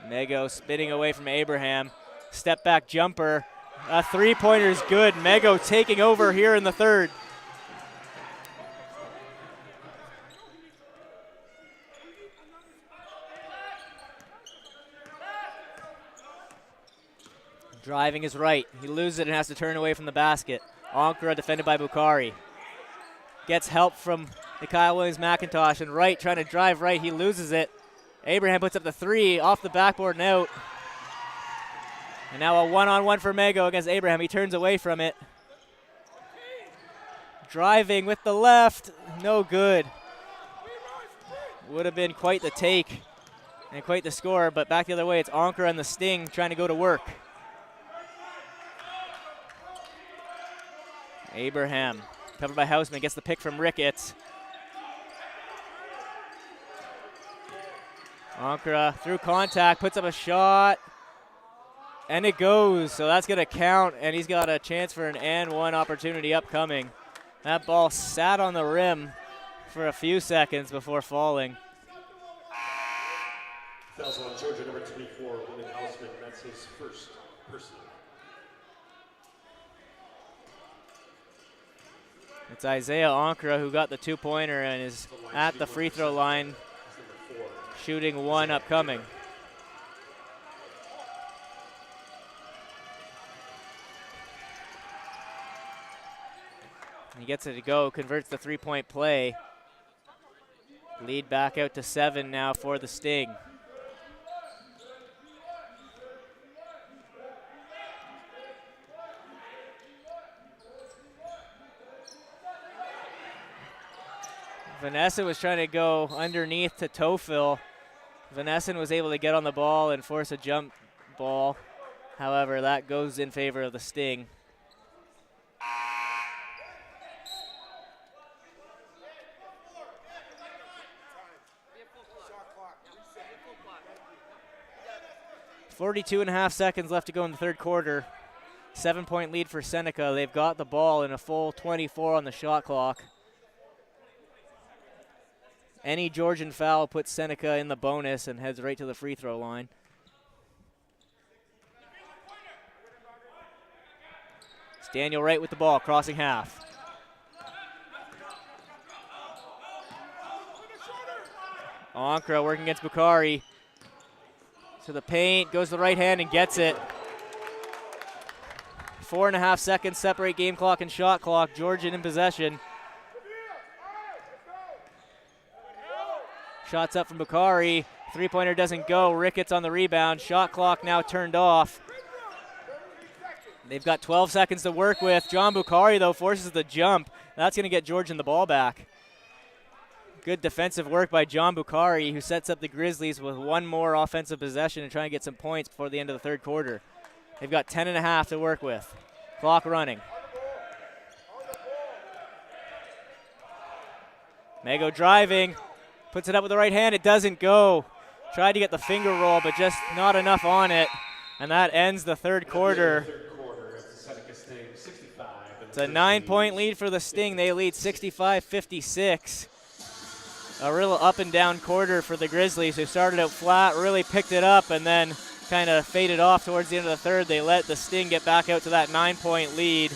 Mego spinning away from Abraham. Step back jumper. A three-pointer is good. Mego taking over here in the third. Driving is right. He loses it and has to turn away from the basket. Ankra defended by Bukhari. Gets help from Mikhail Williams McIntosh, and Wright trying to drive right. He loses it. Abraham puts up the three off the backboard and out. And now a one-on-one for Mego against Abraham. He turns away from it. Driving with the left. No good. Would have been quite the take and quite the score, but back the other way, it's Ankra and the Sting trying to go to work. Abraham, covered by Houseman, gets the pick from Ricketts. Ankra through contact, puts up a shot, and it goes. So that's going to count, and he's got a chance for an and one opportunity upcoming. That ball sat on the rim for a few seconds before falling. Fouls on Georgia number 24, William Houseman. That's his first personal. It's Isaiah Ankra who got the two-pointer and is at the free throw line, shooting one upcoming. He gets it to go, converts the three-point play. Lead back out to 7 now for the Sting. Vanessa was trying to go underneath to Tofil. Vanessa was able to get on the ball and force a jump ball. However, that goes in favor of the Sting. .42.5 seconds left to go in the third quarter. 7-point lead for Seneca. They've got the ball in a full 24 on the shot clock. Any Georgian foul puts Seneca in the bonus and heads right to the free throw line. It's Daniel Wright with the ball, crossing half. Ankra working against Bukhari. To the paint, goes to the right hand and gets it. 4.5 seconds separate game clock and shot clock. Georgian in possession. Shots up from Bukhari. Three-pointer doesn't go. Ricketts on the rebound. Shot clock now turned off. They've got 12 seconds to work with. John Bukhari, though, forces the jump. That's going to get Georgian the ball back. Good defensive work by John Bukhari, who sets up the Grizzlies with one more offensive possession and trying to get some points before the end of the third quarter. They've got 10.5 to work with. Clock running. Mego driving. Puts it up with the right hand. It doesn't go. Tried to get the finger roll, but just not enough on it. And that ends the third quarter. It's a 9-point lead for the Sting. They lead 65-56. A real up and down quarter for the Grizzlies, who started out flat, really picked it up, and then kind of faded off towards the end of the third. They let the Sting get back out to that 9-point lead.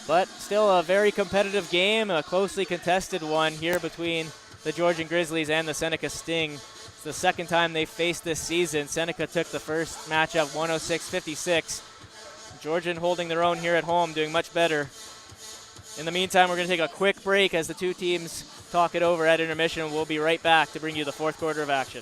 But still a very competitive game, a closely contested one here between the Georgian Grizzlies and the Seneca Sting. It's the second time they've faced this season. Seneca took the first matchup 106-56. Georgian holding their own here at home, doing much better. In the meantime, we're going to take a quick break as the two teams talk it over at intermission. We'll be right back to bring you the fourth quarter of action.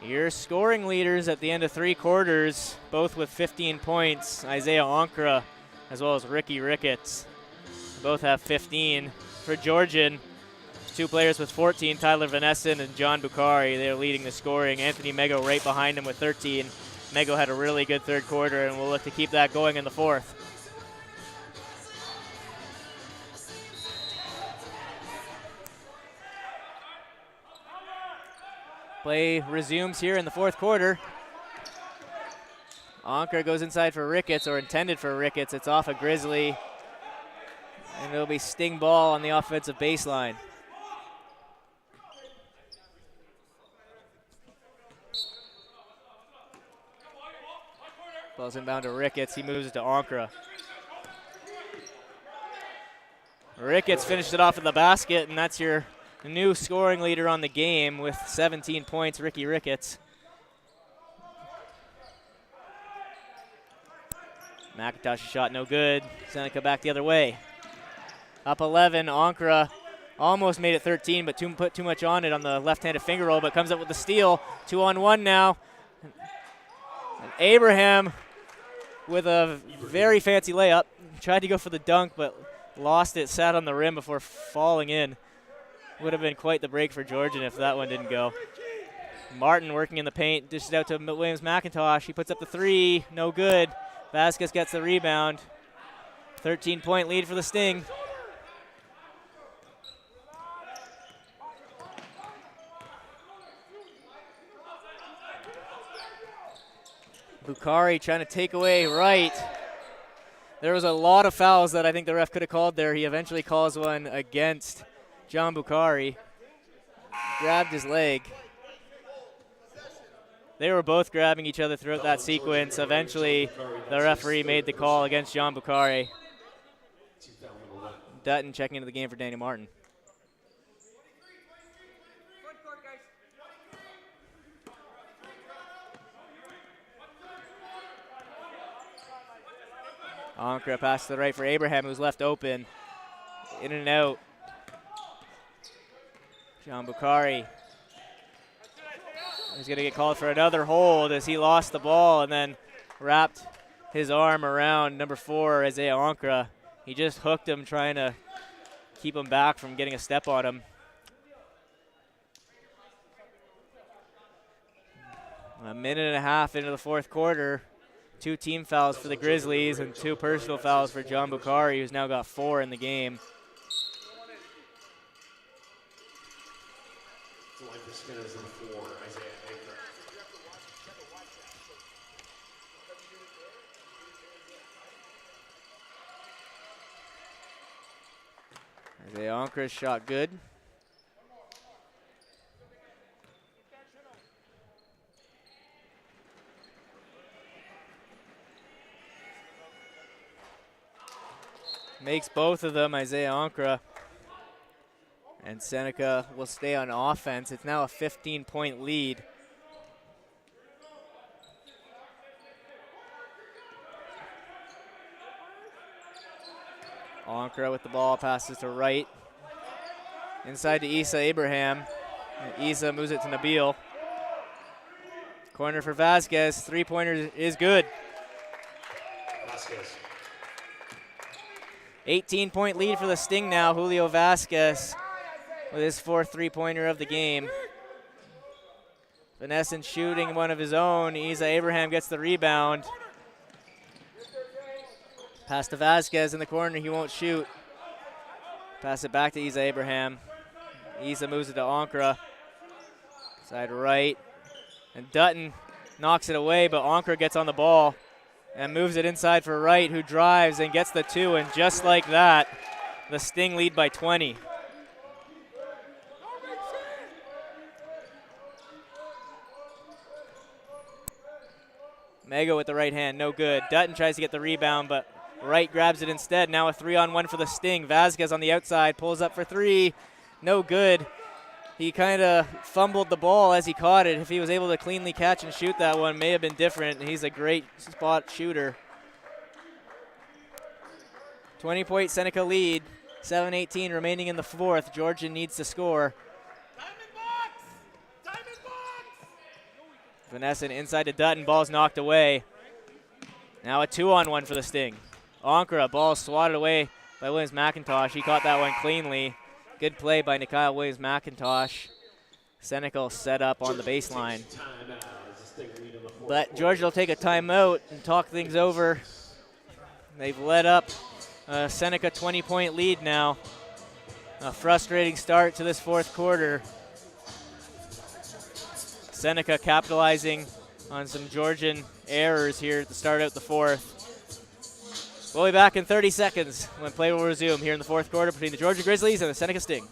Your scoring leaders at the end of three quarters, both with 15 points, Isaiah Ankra as well as Ricky Ricketts. Both have 15. For Georgian, two players with 14, Tyler Vanesson and John Bukhari. They're leading the scoring. Anthony Mego right behind him with 13. Mego had a really good third quarter, and we'll look to keep that going in the fourth. Play resumes here in the fourth quarter. Ankra goes inside for Ricketts, or intended for Ricketts. It's off a Grizzly. And it'll be Sting ball on the offensive baseline. Ball's inbound to Ricketts. He moves it to Ankra. Ricketts finished it off in the basket, and that's your new scoring leader on the game with 17 points, Ricky Ricketts. McIntosh's shot no good. Seneca back the other way. Up 11, Ankra almost made it 13, but put too much on it on the left-handed finger roll, but comes up with the steal. 2-on-1 now. And Abraham with a very fancy layup. Tried to go for the dunk, but lost it, sat on the rim before falling in. Would have been quite the break for Georgian if that one didn't go. Martin working in the paint, dishes out to Williams McIntosh. He puts up the three, no good. Vasquez gets the rebound. 13-point lead for the Sting. Bukhari trying to take away right. There was a lot of fouls that I think the ref could have called there. He eventually calls one against John Bukhari. Grabbed his leg. They were both grabbing each other throughout that sequence. Eventually, the referee made the call against John Bukhari. Dutton checking into the game for Daniel Martin. Ankra pass to the right for Abraham, who's left open. In and out. John Bukhari. He's going to get called for another hold as he lost the ball and then wrapped his arm around number 4, Isaiah Ankra. He just hooked him, trying to keep him back from getting a step on him. A minute and a half into the fourth quarter. 2 team fouls for the Grizzlies and 2 personal fouls for John Bukhari, who's now got 4 in the game. Isaiah Ankra's shot good. Makes both of them, Isaiah Ankra. And Seneca will stay on offense. It's now a 15-point lead. Ankra with the ball, passes to right. Inside to Isa Abraham. And Isa moves it to Nabil. Corner for Vasquez. 3-pointer is good. Vasquez. 18-point lead for the Sting now. Julio Vasquez with his 4th 3-pointer of the game. Vanessa shooting one of his own. Isa Abraham gets the rebound. Pass to Vasquez in the corner. He won't shoot. Pass it back to Isa Abraham. Isa moves it to Ankra. Side right. And Dutton knocks it away, but Ankra gets on the ball and moves it inside for Wright, who drives and gets the 2. And just like that, the Sting lead by 20. Mega with the right hand, no good. Dutton tries to get the rebound, but Wright grabs it instead. Now a 3-on-1 for the Sting. Vasquez on the outside, pulls up for 3. No good. He kind of fumbled the ball as he caught it. If he was able to cleanly catch and shoot that one, may have been different. He's a great spot shooter. 20-point Seneca lead. 7:18 remaining in the fourth. Georgian needs to score. Vanessa inside to Dutton. Ball's knocked away. Now a 2-on-1 for the Sting. Ankra, ball swatted away by Williams McIntosh. He caught that one cleanly. Good play by Nikhil Williams McIntosh. Seneca set up on the baseline. But Georgia will take a timeout and talk things over. They've led up Seneca 20-point lead now. A frustrating start to this fourth quarter. Seneca capitalizing on some Georgian errors here to start out the fourth. We'll be back in 30 seconds when play will resume here in the fourth quarter between the Georgian Grizzlies and the Seneca Sting.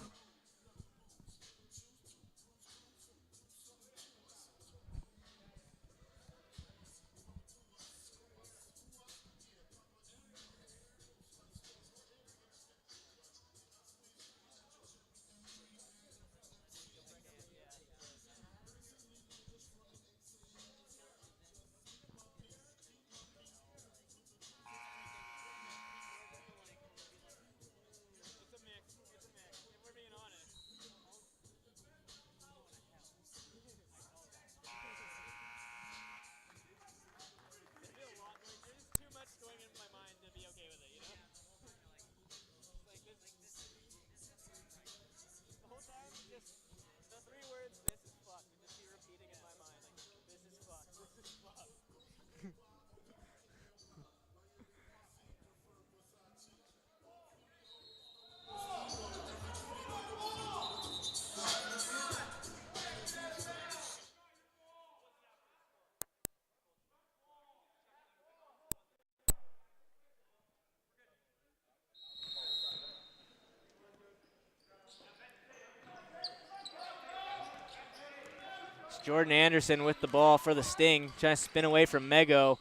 Jordan Anderson with the ball for the Sting, trying to spin away from Mego.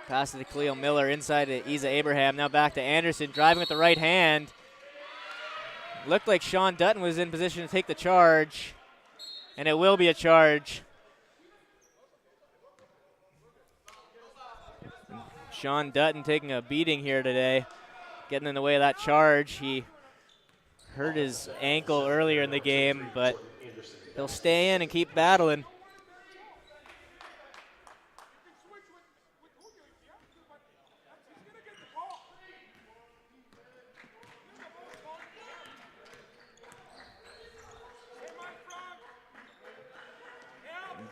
Pass to Khalil Miller, inside to Isa Abraham. Now back to Anderson, driving with the right hand. Looked like Sean Dutton was in position to take the charge, and it will be a charge. Sean Dutton taking a beating here today, getting in the way of that charge. He hurt his ankle earlier in the game, but he'll stay in and keep battling.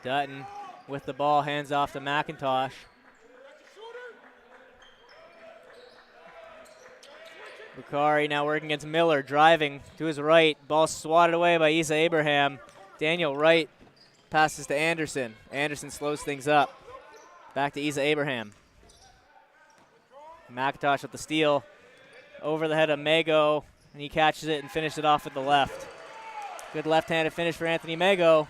Dutton with the ball, hands off to McIntosh. Bukhari now working against Miller, driving to his right. Ball swatted away by Isa Abraham. Daniel Wright passes to Anderson. Anderson slows things up. Back to Isa Abraham. McIntosh with the steal. Over the head of Mego, and he catches it and finishes it off with the left. Good left-handed finish for Anthony Mego.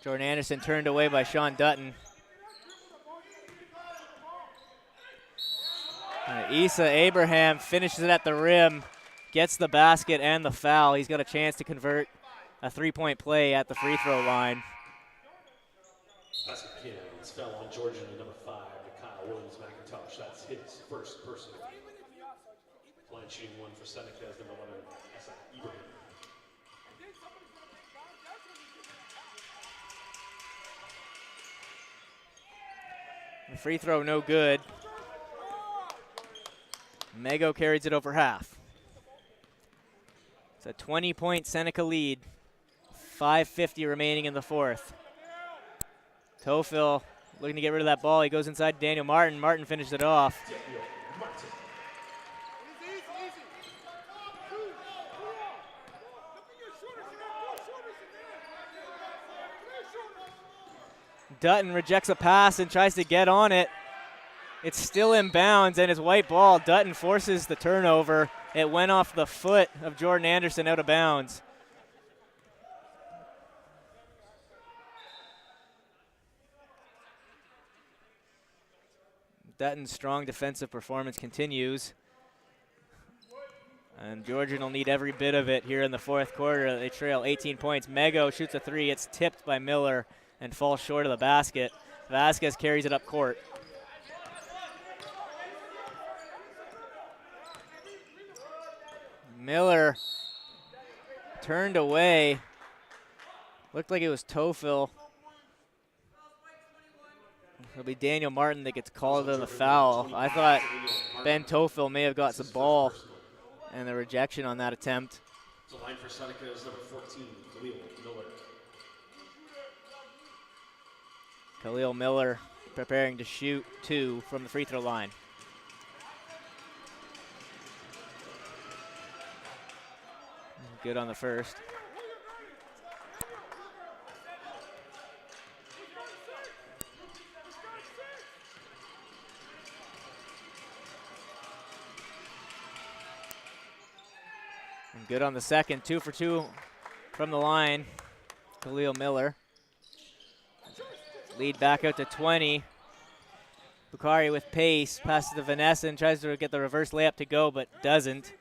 Jordan Anderson turned away by Sean Dutton. Isa Abraham finishes it at the rim, gets the basket and the foul. He's got a chance to convert a three-point play at the free throw line. Basket Kins fell on Georgian at number 5, Kyle Williams McIntosh. That's his first personal. Line shooting one for Seneca as number 11, Ibrahim. The free throw no good. Mego carries it over half. It's a 20-point Seneca lead. 5:50 remaining in the fourth. Tofil looking to get rid of that ball. He goes inside Daniel Martin. Martin finished it off. Dutton rejects a pass and tries to get on it. It's still in bounds, and his white ball. Dutton forces the turnover. It went off the foot of Jordan Anderson out of bounds. Dutton's strong defensive performance continues. And Georgian will need every bit of it here in the fourth quarter. They trail 18 points. Mego shoots a three. It's tipped by Miller and falls short of the basket. Vasquez carries it up court. Miller turned away. Looked like it was Tofil. It'll be Daniel Martin that gets called on the foul. I thought Ben Tofil may have got some ball and the rejection on that attempt. The line for Seneca is number 14, Khalil Miller. Khalil Miller preparing to shoot two from the free throw line. Good on the first. And good on the second. 2 for 2 from the line. Khalil Miller. Lead back out to 20. Bukhari with pace. Passes to Vanessa and tries to get the reverse layup to go, but doesn't.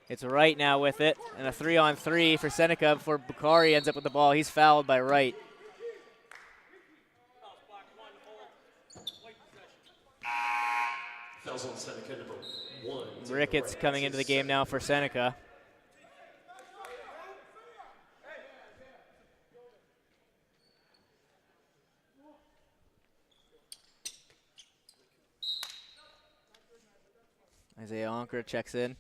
It's Wright now with it, and a 3-on-3 for Seneca before Bukhari ends up with the ball. He's fouled by Wright. Fouls on Seneca, number 1. Ricketts coming into the game now for Seneca. Isaiah Onker checks in.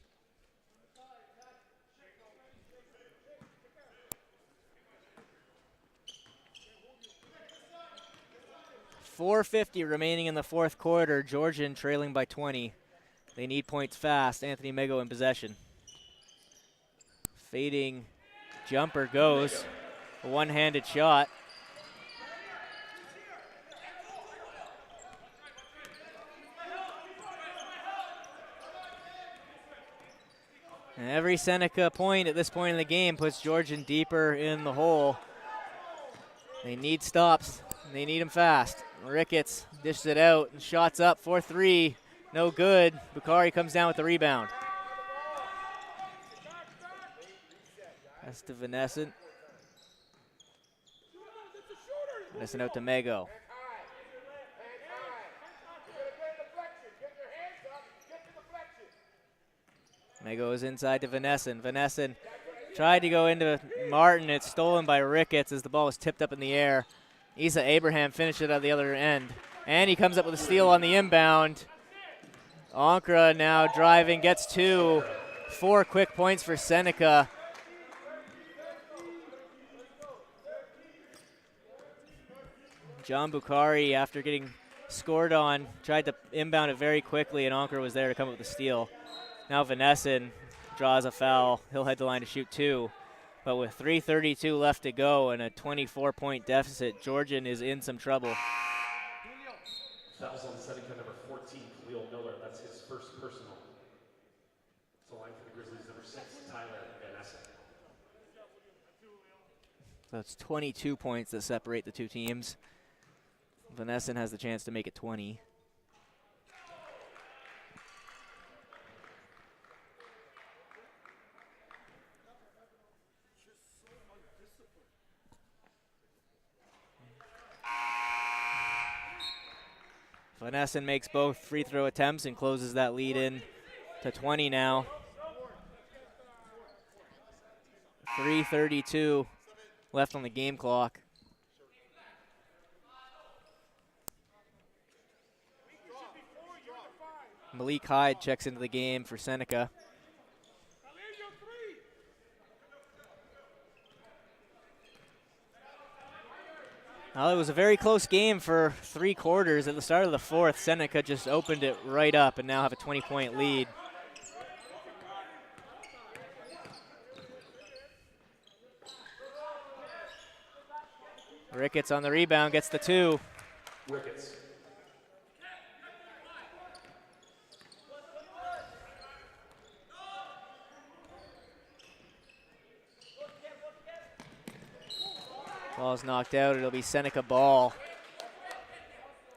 .450 remaining in the fourth quarter. Georgian trailing by 20. They need points fast. Anthony Mego in possession. Fading jumper goes. A one-handed shot. And every Seneca point at this point in the game puts Georgian deeper in the hole. They need stops. They need them fast. Ricketts dishes it out. Shots up, 4-3. No good. Bukhari comes down with the rebound. That's to Vanesson. Vanesson out to Mego. Mego is inside to Vanesson. Vanesson tried to go into Martin. It's stolen by Ricketts as the ball was tipped up in the air. Isa Abraham finished it at the other end. And he comes up with a steal on the inbound. Ankra now driving, gets 2. 4 quick points for Seneca. John Bukhari, after getting scored on, tried to inbound it very quickly, and Ankra was there to come up with the steal. Now Vanesson draws a foul. He'll head the line to shoot 2. But with 3:32 left to go and a 24-point deficit, Georgian is in some trouble. Fouls on Seneca number 14, Khalil Miller. That's his first personal. So line for the Grizzlies, number 6, Tyler Vanesson. That's 22 points that separate the two teams. Vanesson has the chance to make it 20. Vanesson makes both free throw attempts and closes that lead in to 20 now. 3:32 left on the game clock. Malik Hyde checks into the game for Seneca. Well, it was a very close game for 3 quarters. At the start of the 4th, Seneca just opened it right up and now have a 20-point lead. Ricketts on the rebound, gets the 2. Ricketts. Ball's knocked out. It'll be Seneca ball.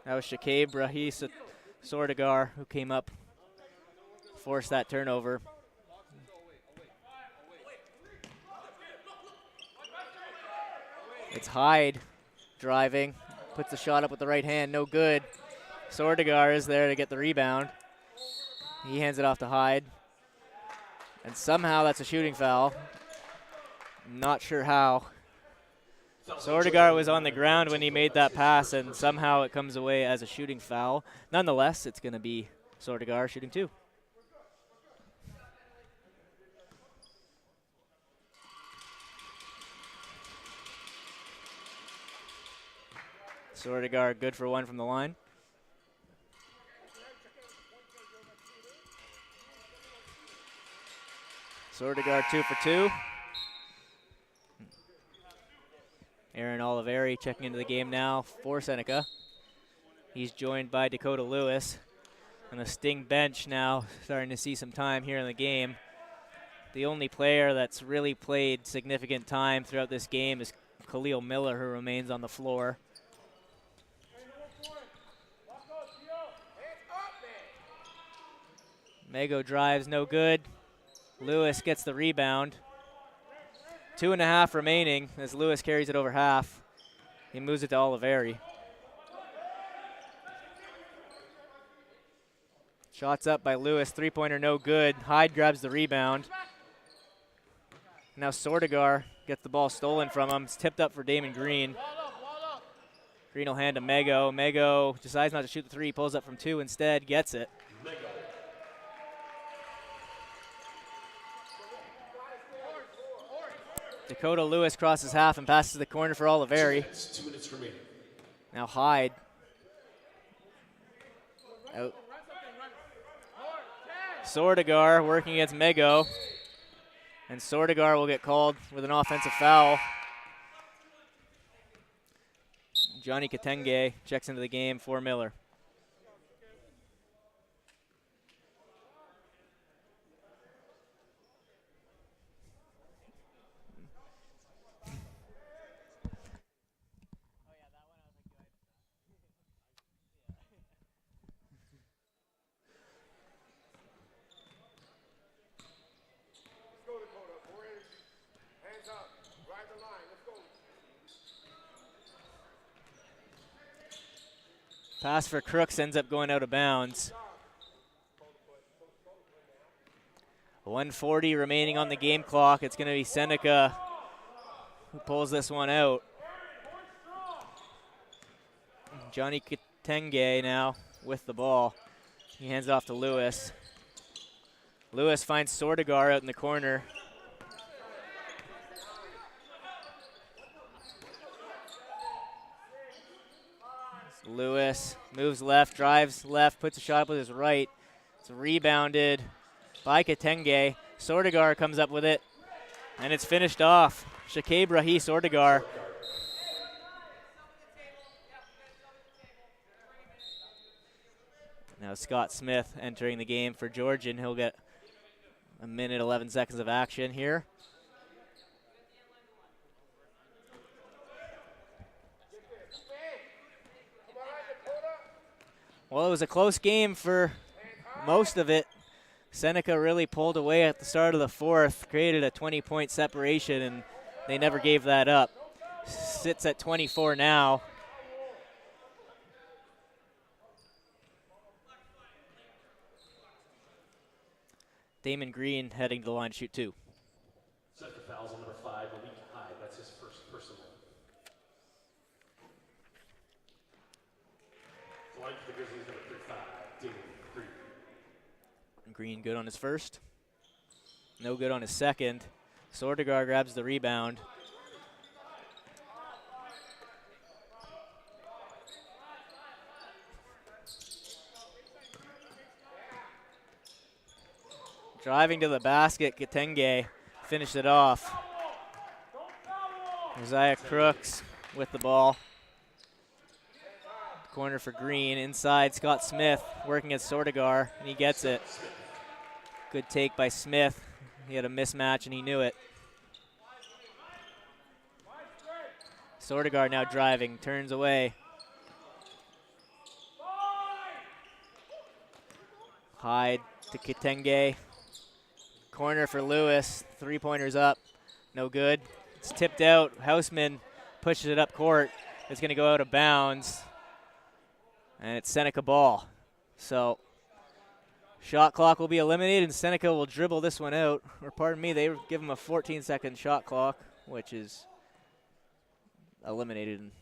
That was Shakib Rahis Sordagar who came up, forced that turnover. It's Hyde driving, puts the shot up with the right hand, no good. Sordagar is there to get the rebound. He hands it off to Hyde. And somehow that's a shooting foul. Not sure how. Sordagar was on the ground when he made that pass, and somehow it comes away as a shooting foul. Nonetheless, it's going to be Sordagar shooting 2. Sordagar good for 1 from the line. Sordagar 2 for 2. Aaron Oliveri checking into the game now for Seneca. He's joined by Dakota Lewis. On the Sting bench now, starting to see some time here in the game. The only player that's really played significant time throughout this game is Khalil Miller, who remains on the floor. Mego drives, no good. Lewis gets the rebound. 2.5 remaining as Lewis carries it over half. He moves it to Oliveri. Shots up by Lewis, 3-pointer no good. Hyde grabs the rebound. Now Sordagar gets the ball stolen from him. It's tipped up for Damon Green. Green will hand to Mego. Mego decides not to shoot the 3, pulls up from 2 instead, gets it. Dakota Lewis crosses half and passes the corner for Oliveri. 2 minutes remaining. Now Hyde. Out. Sordagar working against Mego. And Sordagar will get called with an offensive foul. Johnny Katenge checks into the game for Miller. Pass for Crooks ends up going out of bounds. 1:40 remaining on the game clock. It's going to be Seneca who pulls this one out. Johnny Kitenge now with the ball. He hands off to Lewis. Lewis finds Sordegar out in the corner. Lewis moves left, drives left, puts a shot up with his right. It's rebounded by Kitenge. Sordegar comes up with it, and it's finished off. Shakib Rahi Sordegar. Now Scott Smith entering the game for Georgian. He'll get a minute, 11 seconds of action here. Well, it was a close game for most of it. Seneca really pulled away at the start of the fourth, created a 20-point separation, and they never gave that up. Sits at 24 now. Damon Green heading to the line to shoot 2. Seneca fouls on number 5, Malik Hyde. That's his first personal. The line for the Grizzlies, number 35, Damon Green. Green good on his first. No good on his second. Sordegar grabs the rebound. Driving to the basket, Kitenge finished it off. Isaiah Crooks with the ball. Corner for Green. Inside, Scott Smith working at Sordegar, and he gets it. Good take by Smith. He had a mismatch, and he knew it. Sordegar now driving, turns away. Hyde to Kitenge. Corner for Lewis. Three-pointers up. No good. It's tipped out. Houseman pushes it up court. It's going to go out of bounds. And it's Seneca ball. So shot clock will be eliminated, and Seneca will dribble this one out. Or pardon me, they give him a 14-second shot clock, which is eliminated.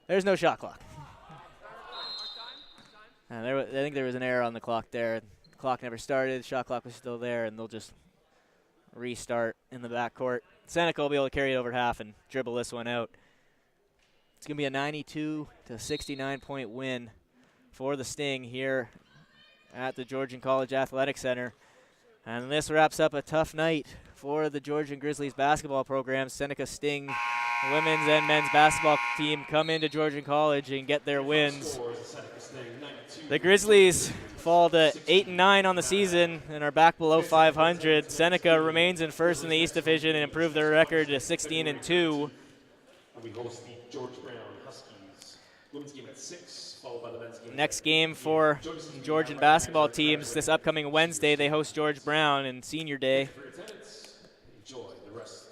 There's no shot clock. I think there was an error on the clock there. The clock never started. The shot clock was still there, and they'll just restart in the backcourt. Seneca will be able to carry it over half and dribble this one out. It's going to be a 92 to 69-point win for the Sting here at the Georgian College Athletic Centre. And this wraps up a tough night for the Georgian Grizzlies basketball program. Seneca Sting women's and men's basketball team come into Georgian College and get their wins. The Grizzlies fall to 8-9 on the season and are back below 500. Seneca remains in first in the East Division and improved their record to 16-2. We host the George Brown Huskies. Women's game at 6, followed by the men's game. Next game for Georgian basketball teams this upcoming Wednesday. They host George Brown in Senior Day. Enjoy the rest.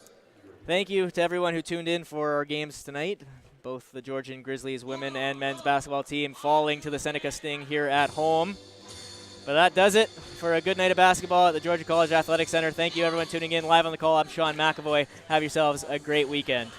Thank you to everyone who tuned in for our games tonight. Both the Georgian Grizzlies women and men's basketball team falling to the Seneca Sting here at home. But that does it for a good night of basketball at the Georgian College Athletic Centre. Thank you everyone tuning in live on the call. I'm Sean McAvoy. Have yourselves a great weekend.